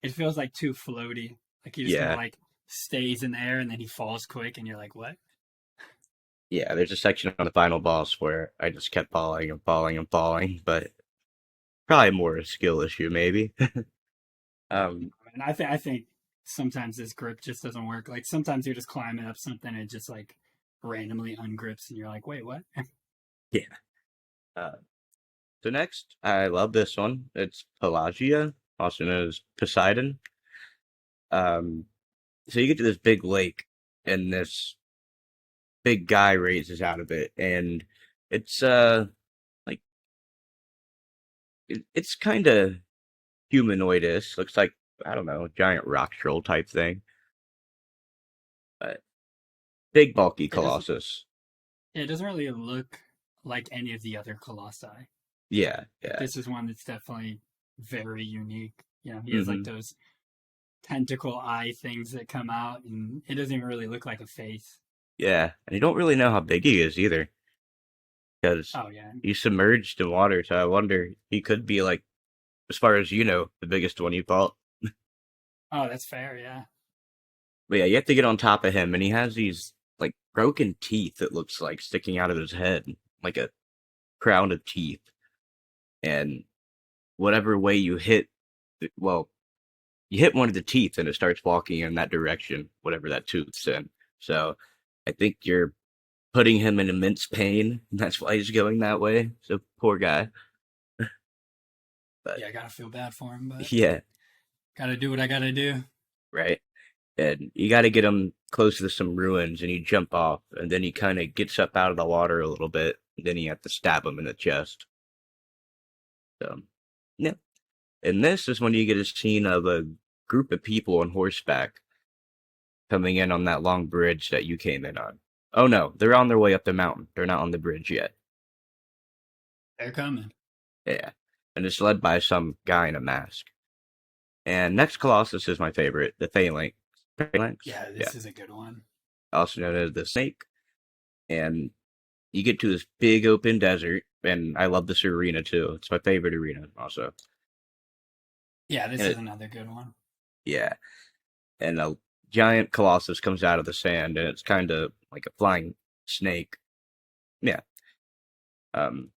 it feels like too floaty. Like he just kind of Yeah, like stays in the air and then he falls quick, and you're like, what? yeah. There's a section on the final boss where I just kept falling and falling and falling, but probably more a skill issue, maybe. um, And I think sometimes this grip just doesn't work. Like sometimes you're just climbing up something and it just like randomly ungrips, and you're like, wait, what? yeah. Uh, so next, I love this one. It's Pelagia, also known as Poseidon. Um, so you get to this big lake, and this big guy raises out of it, and it's like it's kind of humanoidish. Looks like I don't know, a giant rock troll type thing, but big bulky It doesn't. Colossus. It doesn't really look like any of the other colossi. Yeah, Like yeah, this is one that's definitely very unique. You know, he has like hmm those tentacle eye things that come out, and it doesn't even really look like a face. yeah. And you don't really know how big he is either, because Oh yeah. he's submerged in water. So I wonder he could be like, as far as you know, the biggest one you fought. Oh, that's fair. Yeah. But yeah, you have to get on top of him, and he has these like broken teeth that looks like sticking out of his head, like a crown of teeth. And whatever way you hit, well, you hit one of the teeth, and it starts walking in that direction, whatever that tooth's in. So I think you're putting him in immense pain. And that's why he's going that way. So poor guy. But Yeah, I gotta feel bad for him, but yeah, gotta do what I gotta do. right. And you got to get him close to some ruins, and you jump off, and then he kind of gets up out of the water a little bit. And then you have to stab him in the chest. So yeah. And this is when you get a scene of a group of people on horseback coming in on that long bridge that you came in on. Oh no, they're on their way up the mountain. They're not on the bridge yet. They're coming. Yeah. And it's led by some guy in a mask. And next Colossus is my favorite, the Phalanx. Phalanx? Yeah, Yeah. this is a good one. Also known as the Snake. And you get to this big open desert, and I love this arena too. It's my favorite arena also. Yeah, this And is it, another good one. yeah. And a giant Colossus comes out of the sand, and it's kind of like a flying snake. Yeah. Um,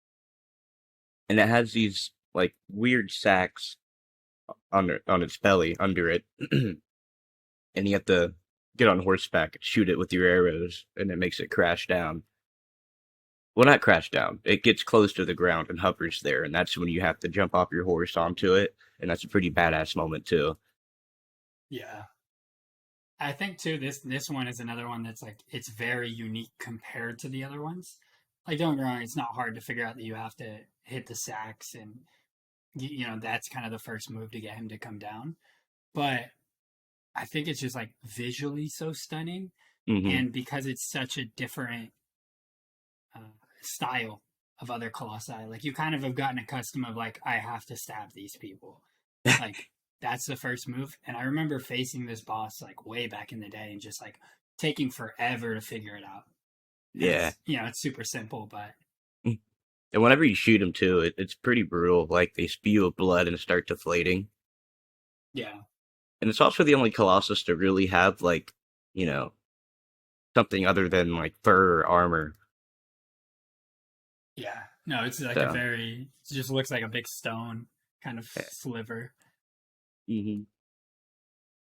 and it has these like weird sacks on its belly under it, and you have to get on horseback and shoot it with your arrows, and it makes it crash down. Well, not crash down. It gets close to the ground and hovers there, and that's when you have to jump off your horse onto it, and that's a pretty badass moment too. Yeah. I think too this one is another one that's like it's very unique compared to the other ones. Like don't get me wrong, it's not hard to figure out that you have to hit the sacks, and you know that's kind of the first move to get him to come down. But I think it's just like visually so stunning, Hmm and because it's such a different uh, style of other colossi, like you kind of have gotten accustomed of like I have to stab these people, like that's the first move. And I remember facing this boss like way back in the day and just like taking forever to figure it out. And Yeah. it's you know it's super simple, but And whenever you shoot them too, it's pretty brutal. Like they spew of blood and start deflating. yeah, And it's also the only Colossus to really have like, you know, something other than like fur or armor. yeah. No, it's like a So, very it just looks like a big stone kind of yeah. sliver. hmm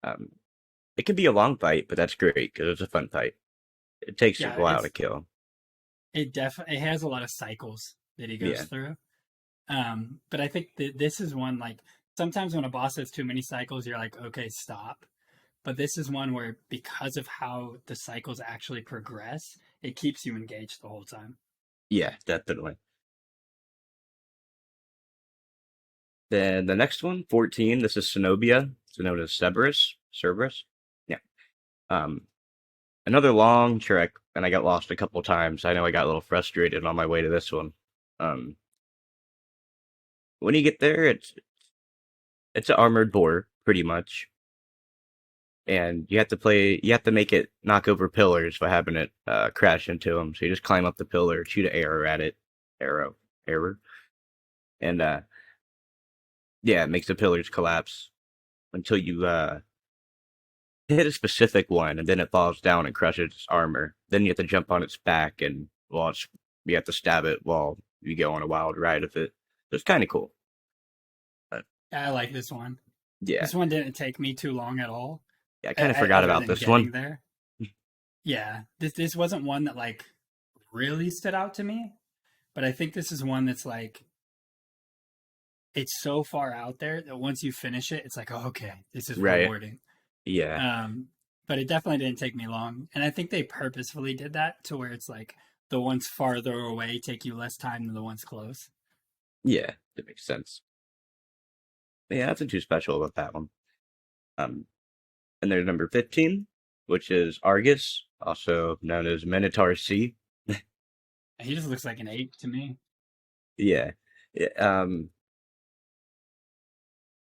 Um, it can be a long fight, but that's great because it's a fun fight. It takes a Yeah, while to kill. it definitely it has a lot of cycles that he goes Yeah. through. But I think that this is one like sometimes when a boss has too many cycles, you're like, okay, stop. But this is one where because of how the cycles actually progress, it keeps you engaged the whole time. Yeah, definitely. Then the next one, 14, this is Cenobia. It's known as Cerberus. Cerberus? Yeah. Um, Another long trek, and I got lost a couple times. I know I got a little frustrated on my way to this one. Um, when you get there, it's an armored boar, pretty much, and you have to make it knock over pillars by having it crash into them. So you just climb up the pillar, shoot an arrow at it, arrow, error, and yeah, it makes the pillars collapse until you hit a specific one, and then it falls down and crushes its armor. Then you have to jump on its back, and well, you have to stab it while you go on a wild ride with it. So it's kind of cool. But, I like this one. yeah, This one didn't take me too long at all, yeah, I kind of forgot other about than this getting one. there. Yeah, this wasn't one that like really stood out to me, but I think this is one that's like it's so far out there that once you finish it, it's like, oh, okay, this is Right? rewarding. Yeah, Um, but it definitely didn't take me long, and I think they purposefully did that to where it's like the ones farther away take you less time than the ones close. yeah, that makes sense. Yeah, nothing too special about that one. Um, and there's number 15, which is Argus, also known as Minotaur Sea. He just looks like an ape to me. Yeah. Yeah,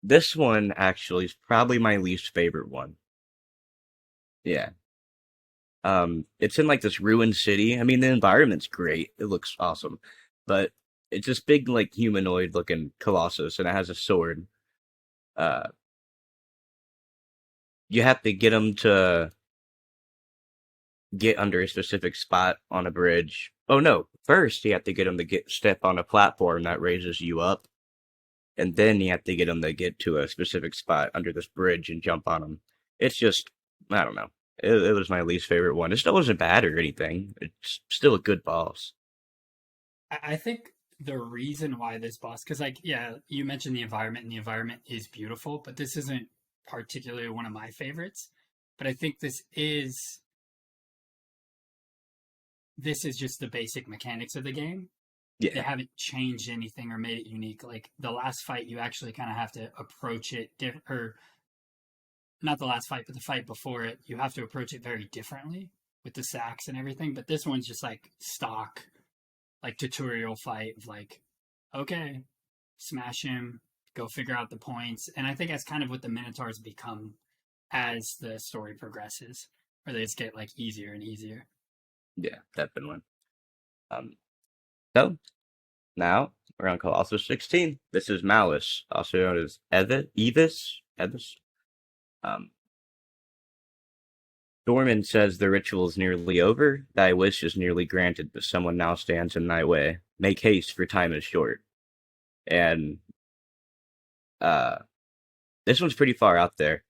this one actually is probably my least favorite one. Yeah. It's in like this ruined city. I mean, the environment's great. It looks awesome. But it's this big, like, humanoid looking Colossus, and it has a sword. Uh, you have to get him to get under a specific spot on a bridge. Oh no, first you have to get him to step on a platform that raises you up, and then you have to get him to get to a specific spot under this bridge and jump on him. It's just, I don't know. It was my least favorite one. It still wasn't bad or anything. It's still a good boss. I think the reason why this boss, because like, yeah, you mentioned the environment, and the environment is beautiful, but this isn't particularly one of my favorites. But I think this is just the basic mechanics of the game. They Yeah, haven't changed anything or made it unique. Like the last fight, you actually kind of have to approach it different, or not the last fight, but the fight before it. You have to approach it very differently with the sacks and everything. But this one's just like stock, like tutorial fight of like, okay, smash him, go figure out the points. And I think that's kind of what the Minotaurs become as the story progresses, where they just get like easier and easier. yeah, definitely. Um, so now we're on Colossus 16. This is Malice, also known as Evis. Um, Dorman says the ritual is nearly over. Thy wish is nearly granted, but someone now stands in thy way. Make haste, for time is short. And uh, this one's pretty far out there.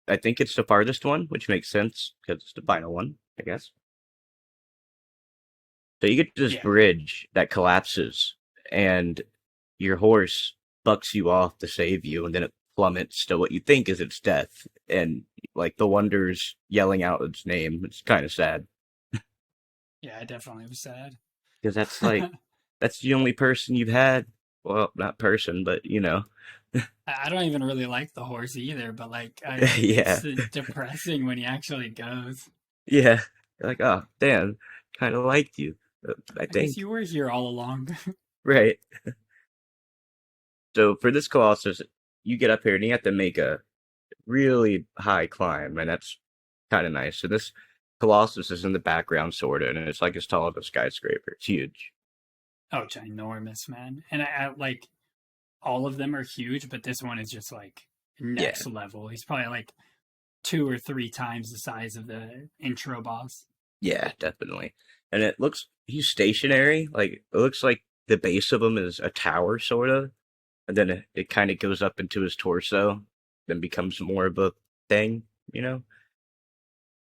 I think it's the farthest one, which makes sense because it's the final one, I guess. So you get to this Yeah, bridge that collapses, and your horse bucks you off to save you, and then it plummets to what you think is its death. And like the Wonder's yelling out its name. It's kind of sad yeah, I definitely was sad. because that's the only person you've had. Well, not person, but you know. I don't even really like the horse either, but like, Yeah, it's depressing when he actually goes. yeah. You're like, oh, damn, kind of liked you. I I guess think you were here all along. right. So for this Colossus, you get up here and you have to make a really high climb, and that's kind of nice. So this Colossus is in the background, sort of, and it's like as tall as a skyscraper. It's huge. Oh, ginormous, man! And I like all of them are huge, but this one is just like Yeah, next level. He's probably like two or three times the size of the intro boss. yeah, definitely. And it looks he's stationary. Like it looks like the base of him is a tower, sort of, and then it kind of goes up into his torso, then becomes more of a thing. You know?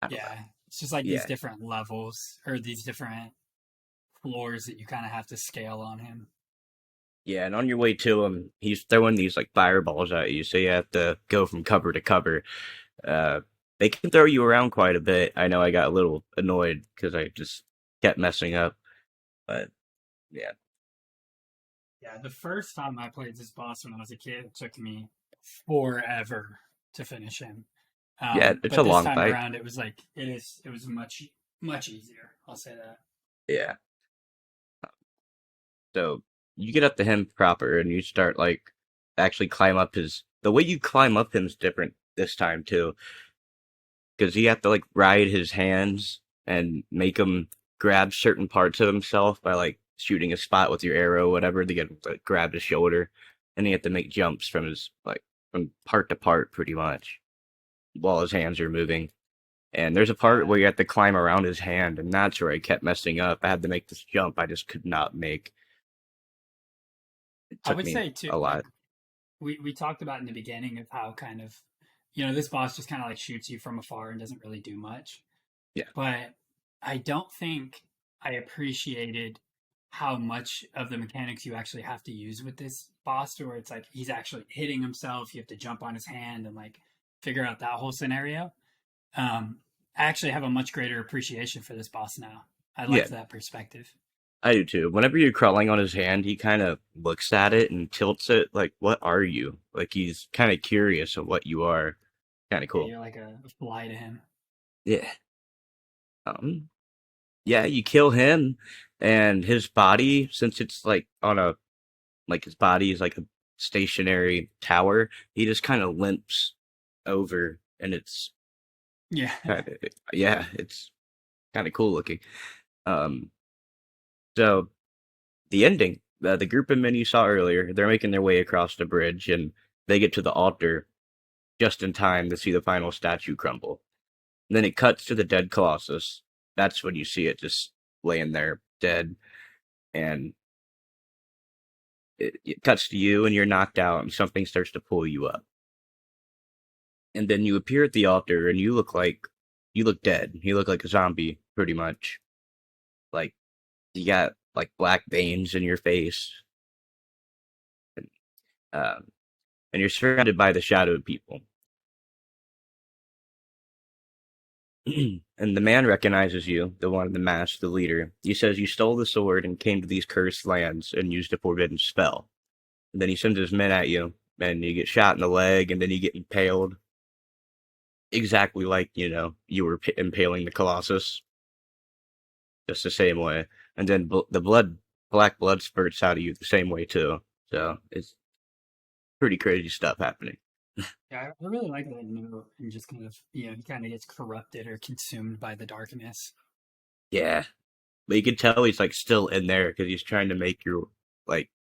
I don't know. Yeah, it's just like these Yeah, different levels or these different floors that you kind of have to scale on him. yeah. And on your way to him, he's throwing these like fireballs at you, so you have to go from cover to cover. Uh, they can throw you around quite a bit. I know I got a little annoyed because I just kept messing up. But yeah, Yeah, the first time I played this boss when I was a kid, it took me forever to finish him. yeah, it's a But this long time fight. around, it was like it was much easier. I'll say that. Yeah. So you get up to him proper and you start like actually climb up his. The way you climb up him's different this time too, because you have to like ride his hands and make him grab certain parts of himself by like shooting a spot with your arrow, whatever, to get him to like, grab his shoulder, and you have to make jumps from his like from part to part pretty much while his hands are moving. And there's a part Yeah, where you have to climb around his hand, and that's where I kept messing up. I had to make this jump I just could not make. It I took would me say too. a Like lot. we talked about in the beginning of how kind of this boss just kind of like shoots you from afar and doesn't really do much. Yeah. But I don't think I appreciated how much of the mechanics you actually have to use with this boss, to where it's like he's actually hitting himself. You have to jump on his hand and like figure out that whole scenario. I actually have a much greater appreciation for this boss now. I Yeah, liked that perspective. I do too. Whenever you're crawling on his hand, he kind of looks at it and tilts it like, "What are you?" Like he's kind of curious of what you are. Kind of Yeah, cool. you're like a fly to him. Yeah. Um. Yeah, you kill him, and his body, since it's like on a like his body is like a stationary tower, he just kind of limps over, and it's Yeah. kind of yeah, it's kind of cool looking. Um. So the ending. The group of men you saw earlier, they're making their way across the bridge, and they get to the altar just in time to see the final statue crumble. And then it cuts to the dead Colossus. That's when you see it just laying there dead, and it cuts to you, and you're knocked out, and something starts to pull you up. And then you appear at the altar, and you look dead. You look like a zombie, pretty much. Like you got like black veins in your face, and, um, and you're surrounded by the shadowed people. And the man recognizes you, the one in the mask, the leader. He says you stole the sword and came to these cursed lands and used a forbidden spell. And then he sends his men at you, and you get shot in the leg, and then you get impaled. Exactly like, you were impaling the Colossus, just the same way. And then black blood spurts out of you the same way, too. So it's pretty crazy stuff happening. Yeah, I really like that note and just kind of, he kind of gets corrupted or consumed by the darkness. Yeah. But you can tell he's like still in there because he's trying to make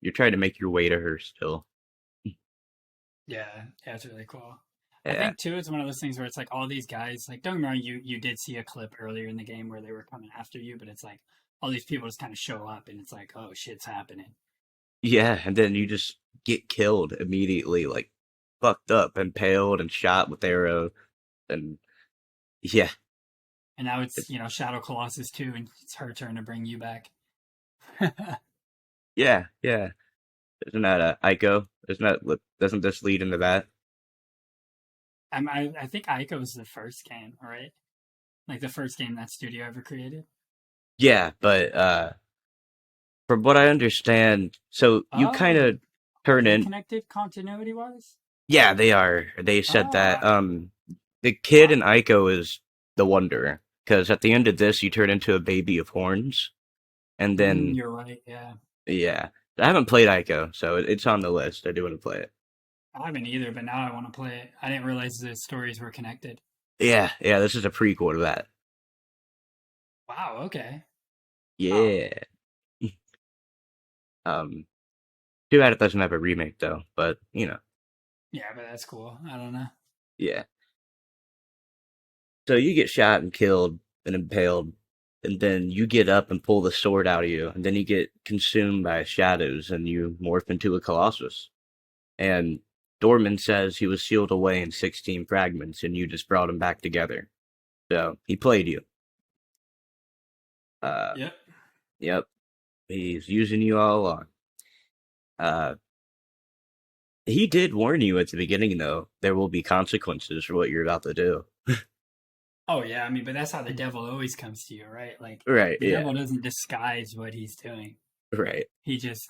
you're trying to make your way to her still. Yeah, yeah, it's really cool. I Yeah. think too, it's one of those things where it's like all these guys, like don't get me wrong, you did see a clip earlier in the game where they were coming after you, but it's like all these people just kind of show up and it's like, oh shit's happening. Yeah, and then you just get killed immediately, like fucked up, impaled and shot with arrow, and yeah, And now it's, it's Shadow Colossus too, and it's her turn to bring you back. yeah, yeah. Isn't that Ico? Doesn't this lead into that? I think Ico was the first game, right? Like the first game that studio ever created. Yeah, but from what I understand, so you kind Oh, of are turn they in. connected continuity wise? Yeah, they are. They said that Oh, the kid wow. in Ico is the Wanderer because at the end of this you turn into a baby of horns, and then You're right. Yeah, yeah, I haven't played Ico, so it's on the list. I do want to play it. I haven't either, but now I want to play it. I didn't realize the stories were connected. Yeah, yeah, this is a prequel to that. Wow. Okay. Wow. Yeah. Um, Too bad it doesn't have a remake though, but Yeah, but that's cool. I don't know. yeah. So you get shot and killed and impaled, and then you get up and pull the sword out of you, and then you get consumed by shadows and you morph into a Colossus. And Dorman says he was sealed away in 16 fragments and you just brought him back together. So he played you. Uh, Yep. yep. He's using you all along. Uh, he did warn you at the beginning, though, there will be consequences for what you're about to do. Oh yeah, I mean, but that's how the devil always comes to you, right? Like Right, the yeah, devil doesn't disguise what he's doing. right. He just,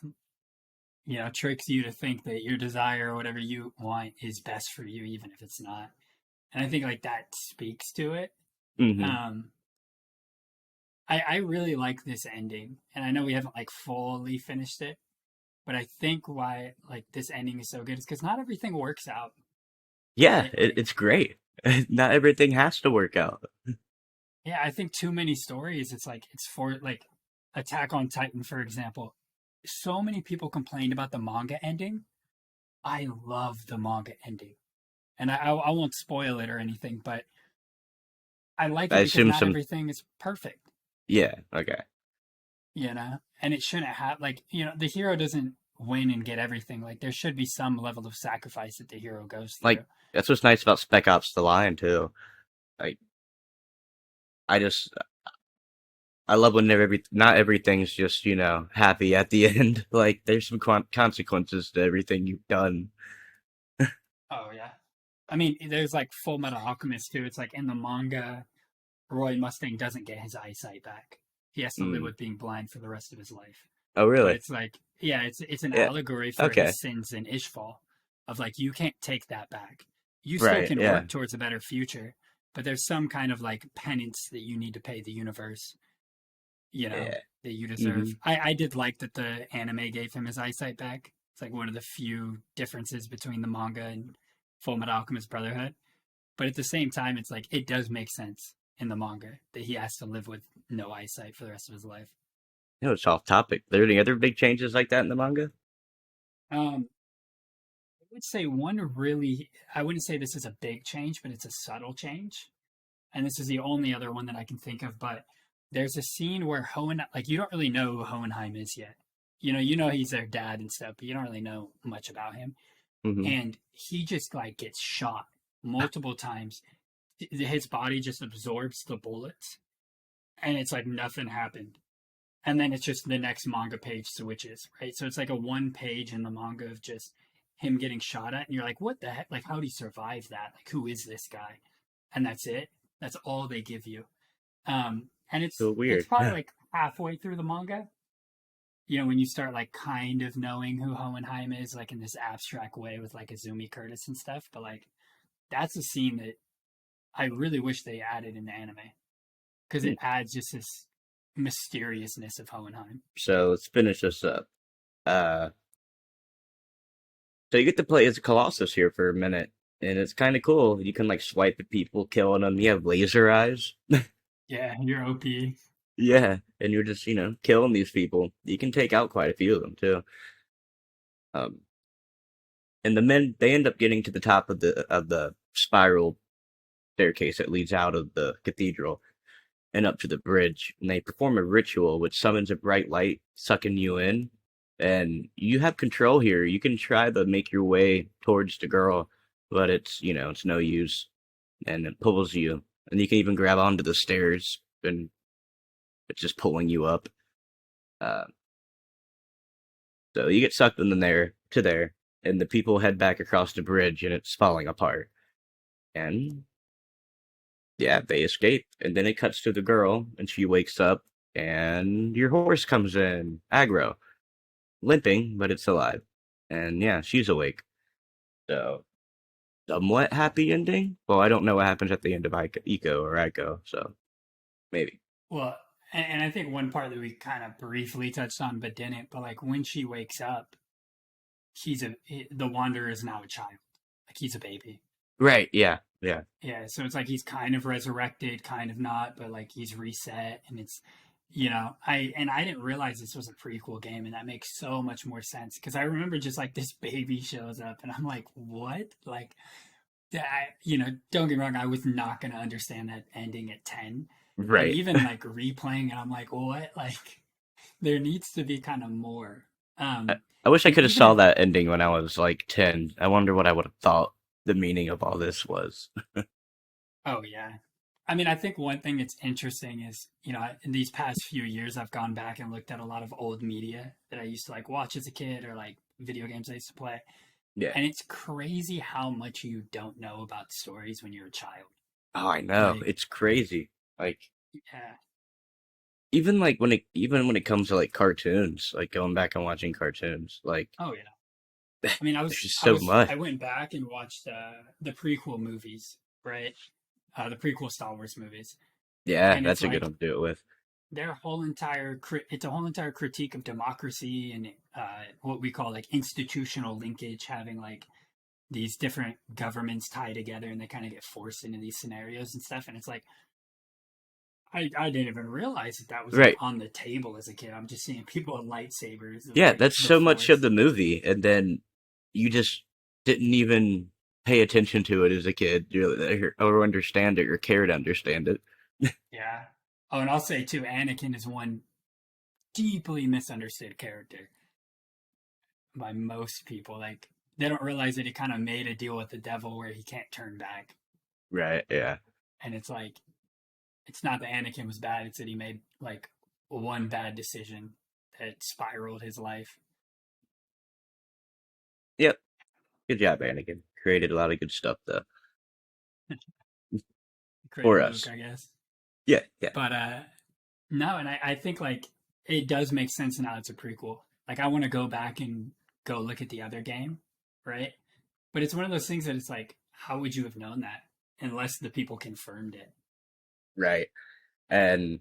tricks you to think that your desire or whatever you want is best for you, even if it's not. And I think like that speaks to it. Hmm. Um, I really like this ending, and I know we haven't like fully finished it, but I think why like this ending is so good is because not everything works out, Yeah, right? Like, it's great. Not everything has to work out. yeah, I think too many stories. It's like it's for like Attack on Titan, for example. So many people complained about the manga ending. I love the manga ending, and I won't spoil it or anything, but I like I it because assume not some. everything is perfect, Yeah, okay. and it shouldn't have like the hero doesn't win and get everything. Like there should be some level of sacrifice that the hero goes Like through. that's what's nice about Spec Ops: The Line too. Like I just I love when not everything's just happy at the end. Like there's some consequences to everything you've done. Oh yeah, I mean there's like Full Metal Alchemist too. It's like in the manga, Roy Mustang doesn't get his eyesight back. He has to live Mm. with being blind for the rest of his life. Oh But really? it's like, yeah, it's an Yeah. allegory for Okay. his sins in Ishval, of like you can't take that back. You still Right. can Yeah. work towards a better future, but there's some kind of like penance that you need to pay the universe, Yeah. that you deserve. Hmm. I did like that the anime gave him his eyesight back. It's like one of the few differences between the manga and Full Metal Alchemist Brotherhood. But at the same time, it's like it does make sense in the manga that he has to live with no eyesight for the rest of his life. It's off topic. There any other big changes like that in the manga? Um, I would say one really, I wouldn't say this is a big change, but it's a subtle change. And this is the only other one that I can think of. But there's a scene where like you don't really know who Hohenheim is yet. You know he's their dad and stuff, but you don't really know much about him. Hmm. And he just like gets shot multiple times. His body just absorbs the bullets, and it's like nothing happened. And then it's just the next manga page switches, right? So it's like a one page in the manga of just him getting shot at, and you're like, what the heck? Like, how did he survive that? Like, who is this guy? And that's it. That's all they give you. And So it's weird. probably like halfway through the manga. When you start like kind of knowing who Hohenheim is, like in this abstract way with like Azumi Curtis and stuff. But like, that's a scene that I really wish they added in the anime because Hmm. it adds just this mysteriousness of Hohenheim. So let's finish this up. Uh, so you get to play as a Colossus here for a minute, and it's kind of cool. You can like swipe at people, killing them. You have laser eyes. Yeah, you're OP. Yeah, and you're just killing these people. You can take out quite a few of them too. Um, and the men they end up getting to the top of the spiral staircase that leads out of the cathedral and up to the bridge, and they perform a ritual which summons a bright light, sucking you in. And you have control here. You can try to make your way towards the girl, but it's no use, and it pulls you. And you can even grab onto the stairs, and it's just pulling you up. Uh, so you get sucked in there to there, and the people head back across the bridge, and it's falling apart. And yeah, they escape, and then it cuts to the girl, and she wakes up, and your horse comes in, aggro, limping, but it's alive. And yeah, she's awake. So, somewhat happy ending. Well, I don't know what happens at the end of Eco or Ico, so maybe. Well, and I think one part that we kind of briefly touched on but didn't, but like when she wakes up, the Wanderer is now a child. Like he's a baby. Right, yeah, yeah. Yeah, so it's like he's kind of resurrected, kind of not, but like he's reset, and it's I didn't realize this was a prequel game, and that makes so much more sense because I remember just like this baby shows up, and I'm like, what? Like that, don't get me wrong, I was not gonna understand that ending at 10, but Right. even like replaying it, I'm like, what? Like there needs to be kind of more. I, Um, I wish I and could have even saw if that ending when I was like 10. I wonder what I would have thought the meaning of all this was. Oh yeah. I mean, I think one thing that's interesting is, in these past few years, I've gone back and looked at a lot of old media that I used to like watch as a kid or like video games I used to play. Yeah. And it's crazy how much you don't know about stories when you're a child. Oh, I know. Like, It's crazy. Like yeah, even when it comes to like cartoons, like going back and watching cartoons, like oh yeah. I mean, there's just so I much. went back and watched the prequel movies, right? The prequel Star Wars movies, Yeah, and it's that's a good like one to do it with. their whole entire it's a whole entire critique of democracy and what we call like institutional linkage, having like these different governments tie together and they kind of get forced into these scenarios and stuff. And it's like I didn't even realize that that was like Right. on the table as a kid. I'm just seeing people with lightsabers and Yeah, like that's the so much of force. the movie, and then you just didn't even pay attention to it as a kid, or understand it, or care to understand it. Yeah. Oh, and I'll say too, Anakin is one deeply misunderstood character by most people. Like they don't realize that he kind of made a deal with the devil where he can't turn back. Right. Yeah. And it's like it's not that Anakin was bad, it's that he made like one bad decision that spiraled his life. Yep. Good job, Anakin. Created a lot of good stuff though for Created Luke, us. I guess. Yeah. Yeah. But no, and I think like it does make sense now it's a prequel. Like I want to go back and go look at the other game, right? But it's one of those things that it's like, how would you have known that unless the people confirmed it? Right. And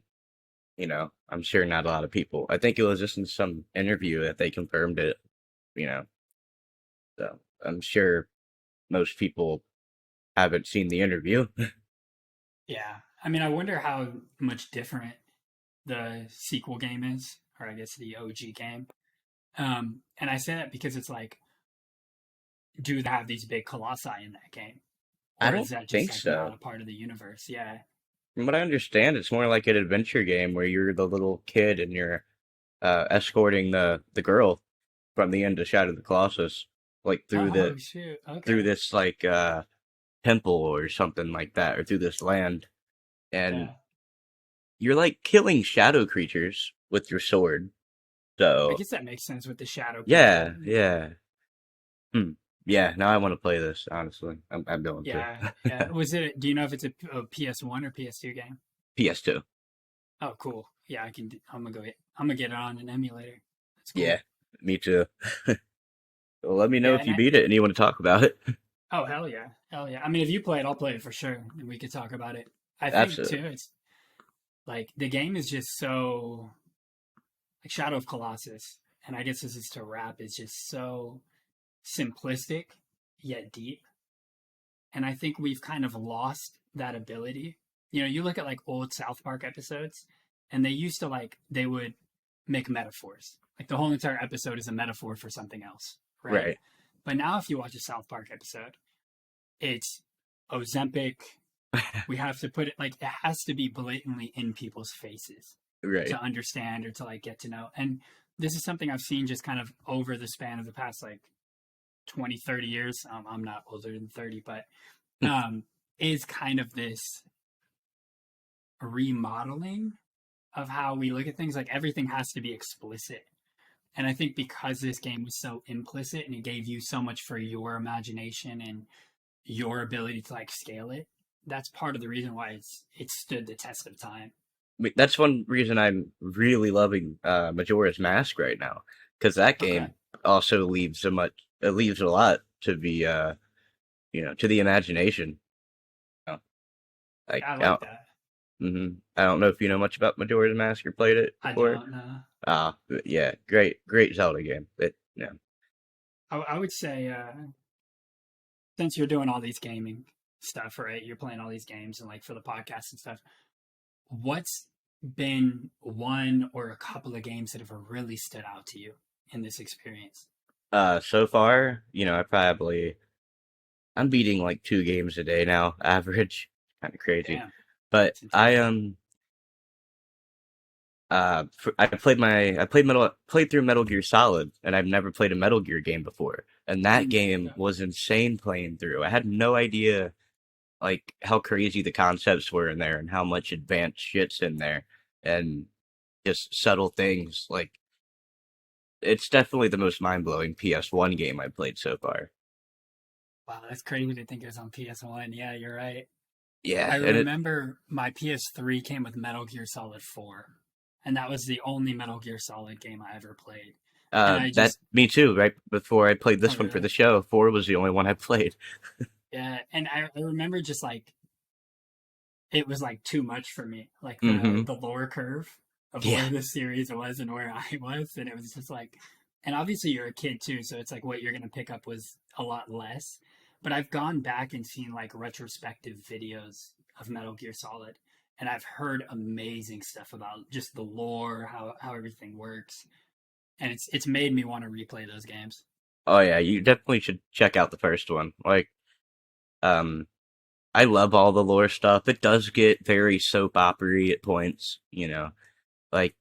I'm sure not a lot of people. I think it was just in some interview that they confirmed it. You know, so I'm sure most people haven't seen the interview. Yeah. I mean, I wonder how much different the sequel game is, or I guess the OG game. And I say that because it's like, do they have these big colossi in that game? I Or is don't that just think like not so. a part of the universe? Yeah. From what I understand, it's more like an adventure game where you're the little kid and you're escorting the girl from the end of Shadow of the Colossus, like Oh, shoot. through Okay. this like temple or something like that, or through this land, and Yeah. you're like killing shadow creatures with your sword. I So guess that makes sense with the shadow people. yeah, yeah, hmm. Yeah. Now I want to play this. Honestly, I'm going to Yeah. Yeah. Was it, do you know if it's a PS1 or PS2 game? PS2. Oh, cool. Yeah, I'm gonna get it on an emulator. That's Yeah, cool. me too. Well, let me know Yeah, if you beat it and you want to talk about it. oh hell yeah, hell yeah. I mean, if you play it, I'll play it for sure, and we could talk about it. I think Absolutely. too, it's like the game is just so like Shadow of Colossus, and I guess this is to wrap. Is just so simplistic yet deep, and I think we've kind of lost that ability. You know, you look at like old South Park episodes, and they used to like they would make metaphors. Like the whole entire episode is a metaphor for something else, right? Right. But now, if you watch a South Park episode, it's Ozempic. We have to put it like it has to be blatantly in people's faces Right. to understand or to like get to know. And this is something I've seen just kind of over the span of the past like 20, 30 years. I'm not older than 30, but um, is kind of this remodeling of how we look at things. Like everything has to be explicit. And I think because this game was so implicit and it gave you so much for your imagination and your ability to like scale it, that's part of the reason why it stood the test of time. That's one reason I'm really loving Majora's Mask right now, because that Okay. game also leaves it leaves a lot to be to the imagination. You know, Like Yeah, I like that. I don't know if you know much about Majora's Mask or played it I before. don't know. But yeah, great Zelda game. Yeah. I would say since you're doing all these gaming stuff, right? You're playing all these games and like for the podcast and stuff. What's been one or a couple of games that have really stood out to you in this experience? So far, I'm beating like 2 games a day now, average. Kind of crazy, Damn, but it's intense. I played through Metal Gear Solid, and I've never played a Metal Gear game before. And that Mm, game okay. was insane playing through. I had no idea like how crazy the concepts were in there and how much advanced shit's in there and just subtle things. Like it's definitely the most mind-blowing PS1 game I've played so far. Wow, that's crazy to think it was on PS1. Yeah, you're right. Yeah, I and it remember my PS3 came with Metal Gear Solid 4, and that was the only Metal Gear Solid game I ever played. And I that just, me too. Right before I played oh this one for really? the show, 4 was the only one I played. Yeah, and I remember just like it was like too much for me, like Mm-hmm. the lower curve of Yeah. where the series was and where I was, and it was just like, and obviously you're a kid too, so it's like what you're gonna pick up was a lot less. But I've gone back and seen like retrospective videos of Metal Gear Solid, and I've heard amazing stuff about just the lore, how everything works, and it's made me want to replay those games. Oh yeah, you definitely should check out the first one. Like, um, I love all the lore stuff. It does get very soap opery at points, you know. Like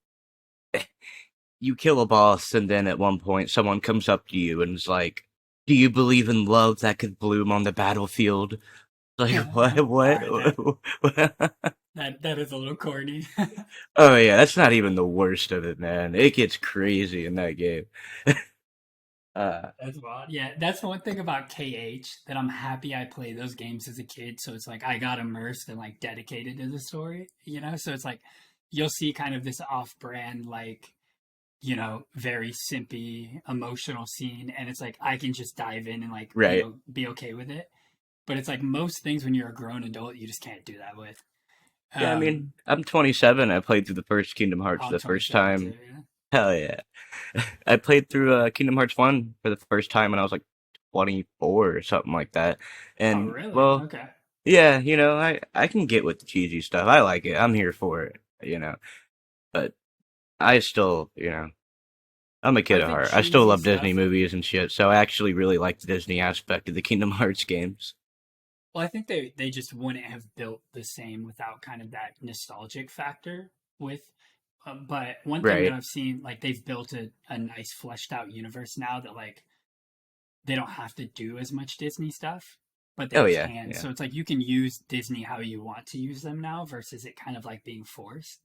you kill a boss and then at one point someone comes up to you and is like, "Do you believe in love that could bloom on the battlefield?" Like what? All What? right, that is a little corny. Oh yeah, that's not even the worst of it, man. It gets crazy in that game. Uh, That's wild. Yeah, that's one thing about KH that I'm happy I played those games as a kid. So it's like I got immersed and like dedicated to the story, you know? So it's like you'll see kind of this off brand, like, very simpy, emotional scene. And it's like I can just dive in and like, right. be okay with it. But it's like most things when you're a grown adult, you just can't do that with. Yeah, I Um, mean, I'm 27. I played through the first Kingdom Hearts I'm the first 27 too. time. Yeah. Hell yeah. I played through Kingdom Hearts 1 for the first time when I was like 24 or something like that. Oh, And, really? well, Okay. yeah, I can get with the cheesy stuff. I like it. I'm here for it. But I still, I'm a I kid at think heart. I still cheesy love Disney stuff. movies and shit, so I actually really like the Disney aspect of the Kingdom Hearts games. Well, I think they just wouldn't have built the same without kind of that nostalgic factor with. But one thing that Right. I've seen, like they've built a nice fleshed out universe now that like they don't have to do as much Disney stuff, but they Oh, yeah, can. yeah. So it's like you can use Disney how you want to use them now versus it kind of like being forced.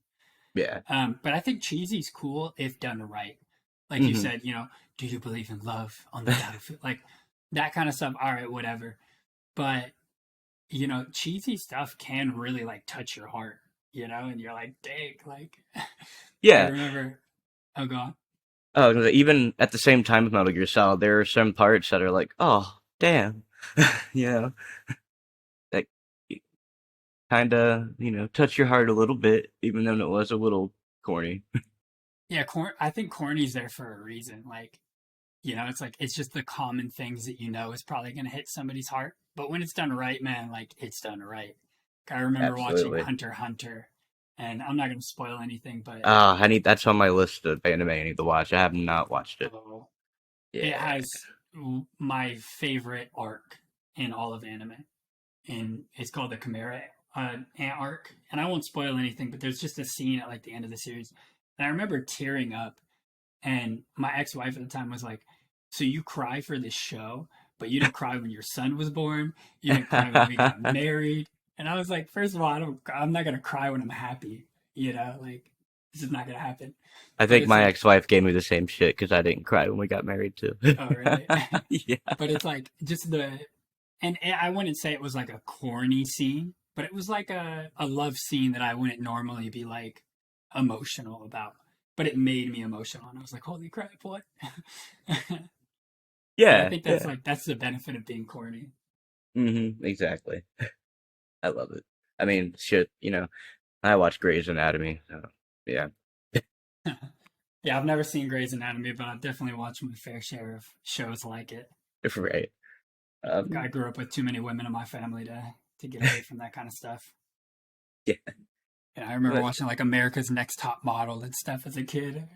Yeah. But I think cheesy's cool if done right. Like you Hmm. said, do you believe in love on the battlefield? Like that kind of stuff. All right, whatever. But cheesy stuff can really like touch your heart, and you're like, dang, like I Yeah. remember. Oh, go on. Oh, even at the same time with Metal Gear Solid, there are some parts that are like, oh, damn. you know, that kind of, touch your heart a little bit, even though it was a little corny. Yeah, I think corny's there for a reason. Like, it's like it's just the common things that is probably gonna hit somebody's heart. But when it's done right, man, like it's done right. I remember watching Absolutely. Hunter x Hunter, and I'm not gonna spoil anything, but That's on my list of anime I need to watch. I have not watched it. oh, it Yeah. has my favorite arc in all of anime. And it's called the Chimera arc. And I won't spoil anything, but there's just a scene at like the end of the series, and I remember tearing up. And my ex-wife at the time was like, "So you cry for this show, but you didn't cry when your son was born. You didn't cry when we got married." And I was like, "First of all, I'm not gonna cry when I'm happy. Like this is not gonna happen." I But think it's my like, ex-wife gave me the same shit because I didn't cry when we got married too. oh really? Yeah. But it's like just and I wouldn't say it was like a corny scene, but it was like a love scene that I wouldn't normally be like emotional about. But it made me emotional, and I was like, "Holy crap, what?" But I Yeah, think yeah. that's the benefit of being corny. Exactly. I love it. I mean, shit, I watch Grey's Anatomy, so yeah. Yeah, I've never seen Grey's Anatomy, but I've definitely watched my fair share of shows like it. Right. I grew up with too many women in my family to get away from that kind of stuff. Yeah, And I remember but watching like America's Next Top Model and stuff as a kid.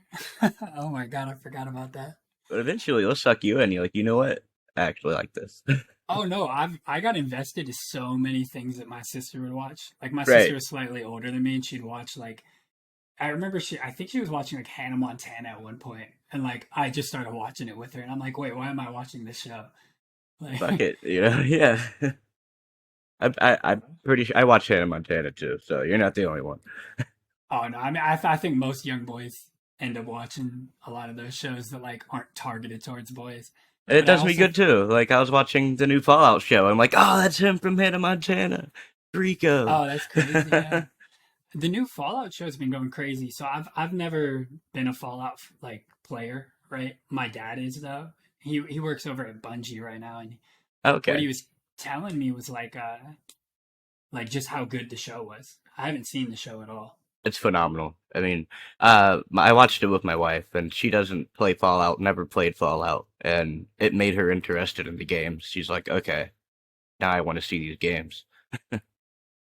Oh my god, I forgot about that. but eventually it'll suck you in. You're like, you know what? I actually like this. Oh no, I got invested in so many things that my sister would watch. Like my sister Right. was slightly older than me, and she'd watch like I remember I think she was watching like Hannah Montana at one point, and like I just started watching it with her, and I'm like, wait, why am I watching this show? Like, Fuck it. Yeah. I'm pretty sure I watch Hannah Montana too, so you're not the only one. oh no, I mean I think most young boys end up watching a lot of those shows that like aren't targeted towards boys. And it But I does me also good too. Like I was watching the new Fallout show. I'm like, oh, that's him from Hannah Montana. Rico. Oh, that's crazy. Yeah. The new Fallout show's been going crazy. So I've never been a Fallout like player, right? My dad is though. He works over at Bungie right now, and what Okay. he was telling me was like just how good the show was. I haven't seen the show at all. It's phenomenal. I mean, I watched it with my wife, and she doesn't play Fallout, never played Fallout, and it made her interested in the games. She's like, okay, now I want to see these games.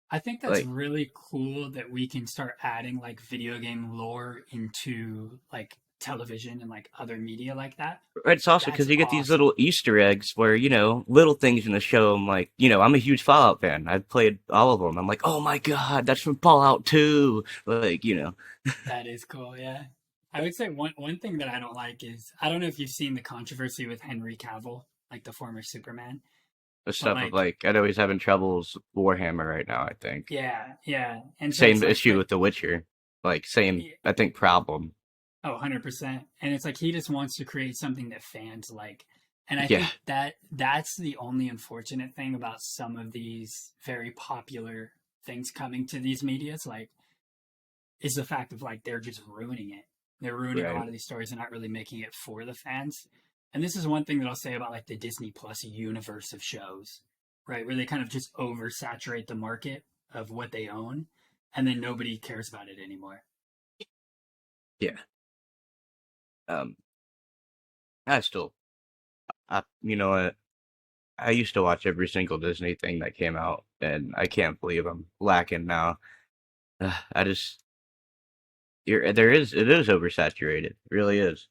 I think that's Like, really cool that we can start adding like video game lore into like television and like other media like that. it's also That's because you get these awesome. little Easter eggs where, little things in the show. I'm like, I'm a huge Fallout fan. I've played all of them. I'm like, oh my God, that's from Fallout 2. Like. That is cool, yeah. I would say one thing that I don't like is I don't know if you've seen the controversy with Henry Cavill, like the former Superman, The but stuff of like like, I know he's having troubles with Warhammer right now, I think. yeah, yeah. And so it's Same like issue but with The Witcher. Like, same, I think, problem. oh, 100%. And it's like he just wants to create something that fans like. And I Yeah, think that that's the only unfortunate thing about some of these very popular things coming to these medias, like, is the fact of like they're just ruining it. They're ruining a right. lot of these stories and not really making it for the fans. And this is one thing that I'll say about like the Disney Plus universe of shows, right? Where they kind of just oversaturate the market of what they own, and then nobody cares about it anymore. Yeah. Um, I still, you know what? I used to watch every single Disney thing that came out, and I can't believe I'm lacking now. I just, it is oversaturated. It really is.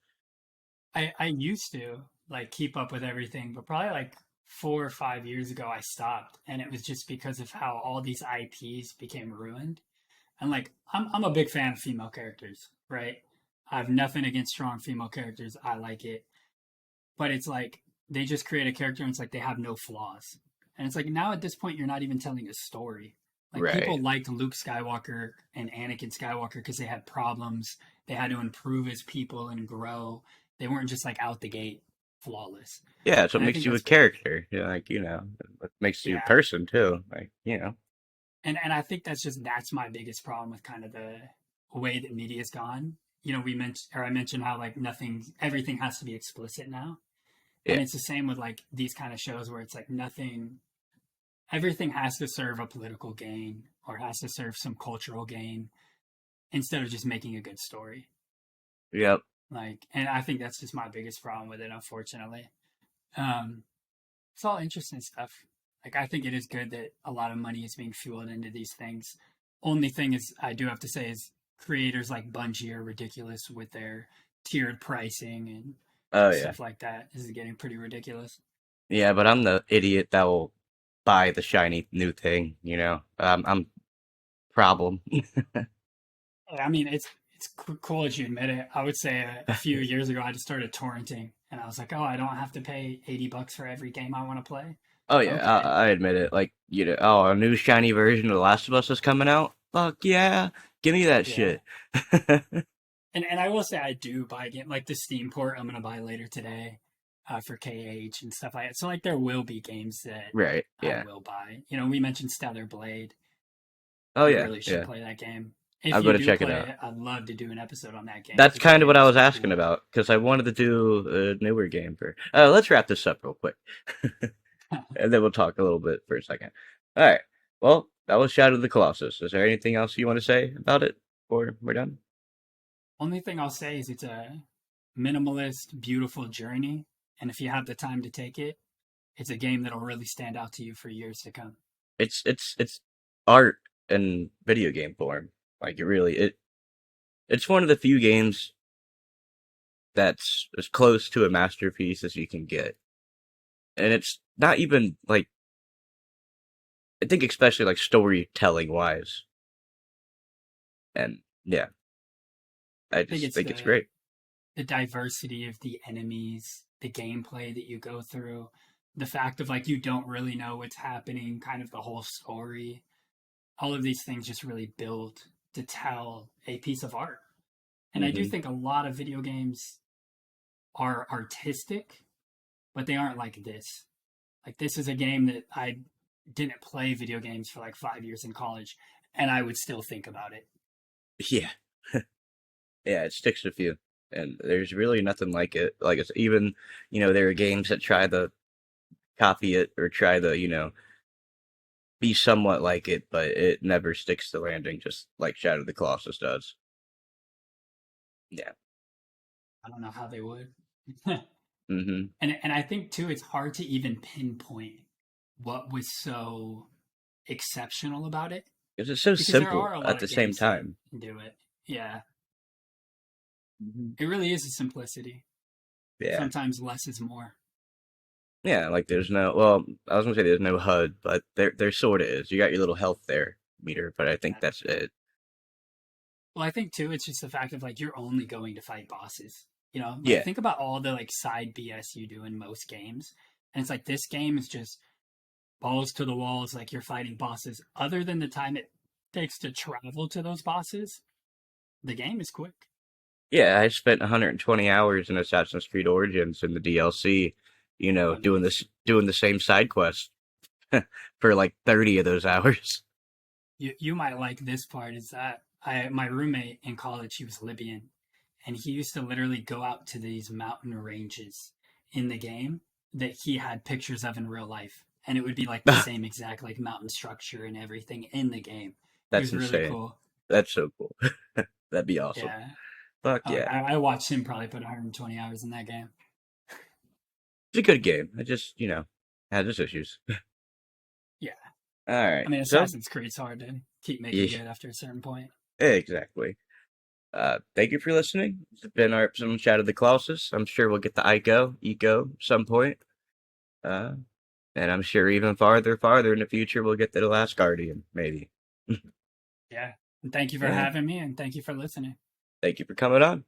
I used to like keep up with everything, but probably like 4 or 5 years ago I stopped, and it was just because of how all these IPs became ruined. And like I'm a big fan of female characters, right? I have nothing against strong female characters. I like it. But it's like they just create a character and it's like they have no flaws. And it's like now at this point you're not even telling a story. Like Right. people liked Luke Skywalker and Anakin Skywalker because they had problems. They had to improve as people and grow. They weren't just like out the gate flawless. Yeah, it's what And I makes think you a that's character. It makes you a yeah. person too. Like. And I think that's my biggest problem with kind of the way that media's gone. You know, we mentioned or I mentioned how like nothing everything has to be explicit now. And Yeah. it's the same with like these kind of shows where it's like nothing everything has to serve a political gain or has to serve some cultural gain instead of just making a good story. Yep. Like, and I think that's just my biggest problem with it, unfortunately. Um, it's all interesting stuff. Like, I think it is good that a lot of money is being fueled into these things. Only thing is, I do have to say, is creators like Bungie are ridiculous with their tiered pricing and Oh yeah. stuff like that. This is getting pretty ridiculous. Yeah, but I'm the idiot that will buy the shiny new thing. I'm problem. I mean, it's cool that you admit it. I would say a few years ago, I just started torrenting, and I was like, oh, I don't have to pay $80 for every game I want to play. Oh yeah, Okay, I admit it. Like, oh, a new shiny version of The Last of Us is coming out. Fuck yeah, give me that yeah. shit. And I will say I do buy game like the Steam port. I'm gonna buy later today for KH and stuff like that. So like there will be games that Right. I Yeah. will buy. You know, we mentioned Stellar Blade. Oh You yeah. really should Yeah. play that game. If I'm you gonna do check it play out. it, I'd love to do an episode on that game That's because that kind of what game I is was asking cool. about because I wanted to do a newer game for. Let's wrap this up real quick, and then we'll talk a little bit for a second. All right. Well, that was Shadow of the Colossus. Is there anything else you want to say about it before we're done? Only thing I'll say is it's a minimalist, beautiful journey, and if you have the time to take it, it's a game that'll really stand out to you for years to come. It's art in video game form. Like it's one of the few games that's as close to a masterpiece as you can get. And it's not even like I think especially like storytelling wise. And yeah, I I think just it's think it's great. the diversity of the enemies, the gameplay that you go through, the fact of like you don't really know what's happening, kind of the whole story. All of these things just really build to tell a piece of art. And I do Hmm. think a lot of video games are artistic, but they aren't like this. Like this is a game that I didn't play video games for like 5 years in college, and I would still think about it. Yeah, yeah, it sticks with you, and there's really nothing like it. Like it's even, there are games that try to copy it or try to, be somewhat like it, but it never sticks to landing, just like Shadow of the Colossus does. Yeah. I don't know how they would. Mm-hmm. And I think too, it's hard to even pinpoint what was so exceptional about it Because it's so because there simple are a lot at of the same games that time. do it. Yeah, Hmm. it really is a simplicity. Yeah. Sometimes less is more. Yeah, like there's no, well, I was gonna say there's no HUD, but there sort of is. You got your little health there meter, but I think Yeah. that's it. Well, I think too, it's just the fact of like you're only going to fight bosses. You know, like Yeah. think about all the like side BS you do in most games, and it's like this game is just balls to the walls, like you're fighting bosses. Other than the time it takes to travel to those bosses, the game is quick. Yeah, I spent 120 hours in Assassin's Creed Origins in the DLC, Oh, doing nice. doing the same side quest for like 30 of those hours. You might like this part is that I my roommate in college, he was Libyan, and he used to literally go out to these mountain ranges in the game that he had pictures of in real life, and it would be like the same exact like mountain structure and everything in the game. It That's was really insane. cool. That's so cool. That'd be awesome. Yeah, Fuck like yeah. I watched him probably put 120 hours in that game. It's a good game. I just, had its issues. Yeah, All I right. mean So, Assassin's Creed's hard to keep making yeah, good after a certain point. exactly. Thank you for listening. It's been our episode on Shadow of the Colossus. I'm sure we'll get the Eco some point. Uh, and I'm sure even farther in the future, we'll get the Last Guardian, maybe. Yeah, and thank you for All right. having me, and thank you for listening. Thank you for coming on.